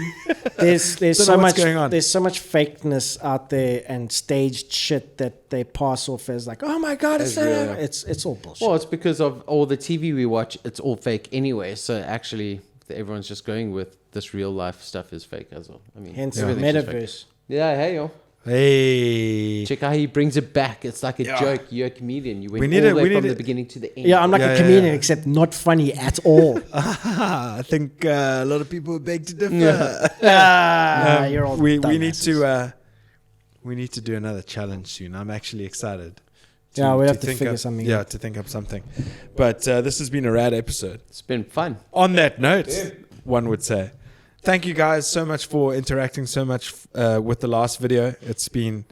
There's Don't so know what's much going on. there's so much fakeness out there and staged shit that they pass off as like, oh my god, As real. it's all bullshit. Well, it's because of all the TV we watch. It's all fake anyway. So actually, everyone's just going with this real life stuff is fake as well. I mean, Hence the everything's just fake. metaverse. Yeah, hey yo. Hey, Check how he brings it back. It's like a joke. You're a comedian. You went We need all a- the way we from need the a- beginning to the end. Yeah, I'm like Yeah, a yeah, comedian, yeah. except not funny at all. I think a lot of people beg to differ. You're all we dumbasses. need to do another challenge soon. I'm actually excited. Yeah, we have to think figure up, something Yeah, out. to think up something. But this has been a rad episode. It's been fun. On that note, one would say, thank you guys so much for interacting so much with the last video. It's been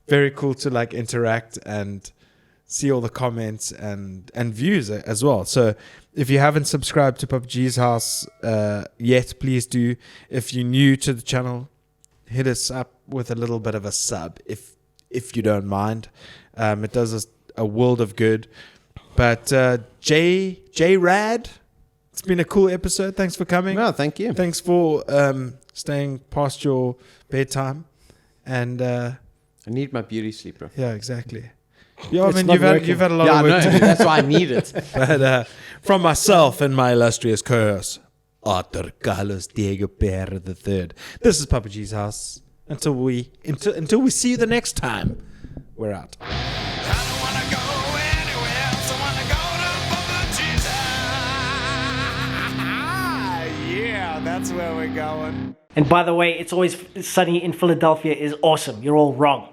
very cool to like interact and see all the comments and views as well. So if you haven't subscribed to PUBG's House yet, please do. If you're new to the channel, hit us up with a little bit of a sub if you don't mind. It does us a world of good. But J Rad, it's been a cool episode. Thanks for coming. No, thank you. Thanks for staying past your bedtime. And I need my beauty sleep, bro. yeah, exactly. Yeah, I mean, you've had a lot of work to do. That's why I need it. But from myself and my illustrious co-host, Arthur Carlos Diego Perez III, this is Papa G's House. Until we see you the next time, we're out. I don't wanna go anywhere else. I wanna go to Papa Jesus. Yeah, that's where we're going. And by the way, It's Always Sunny in Philadelphia is awesome. You're all wrong.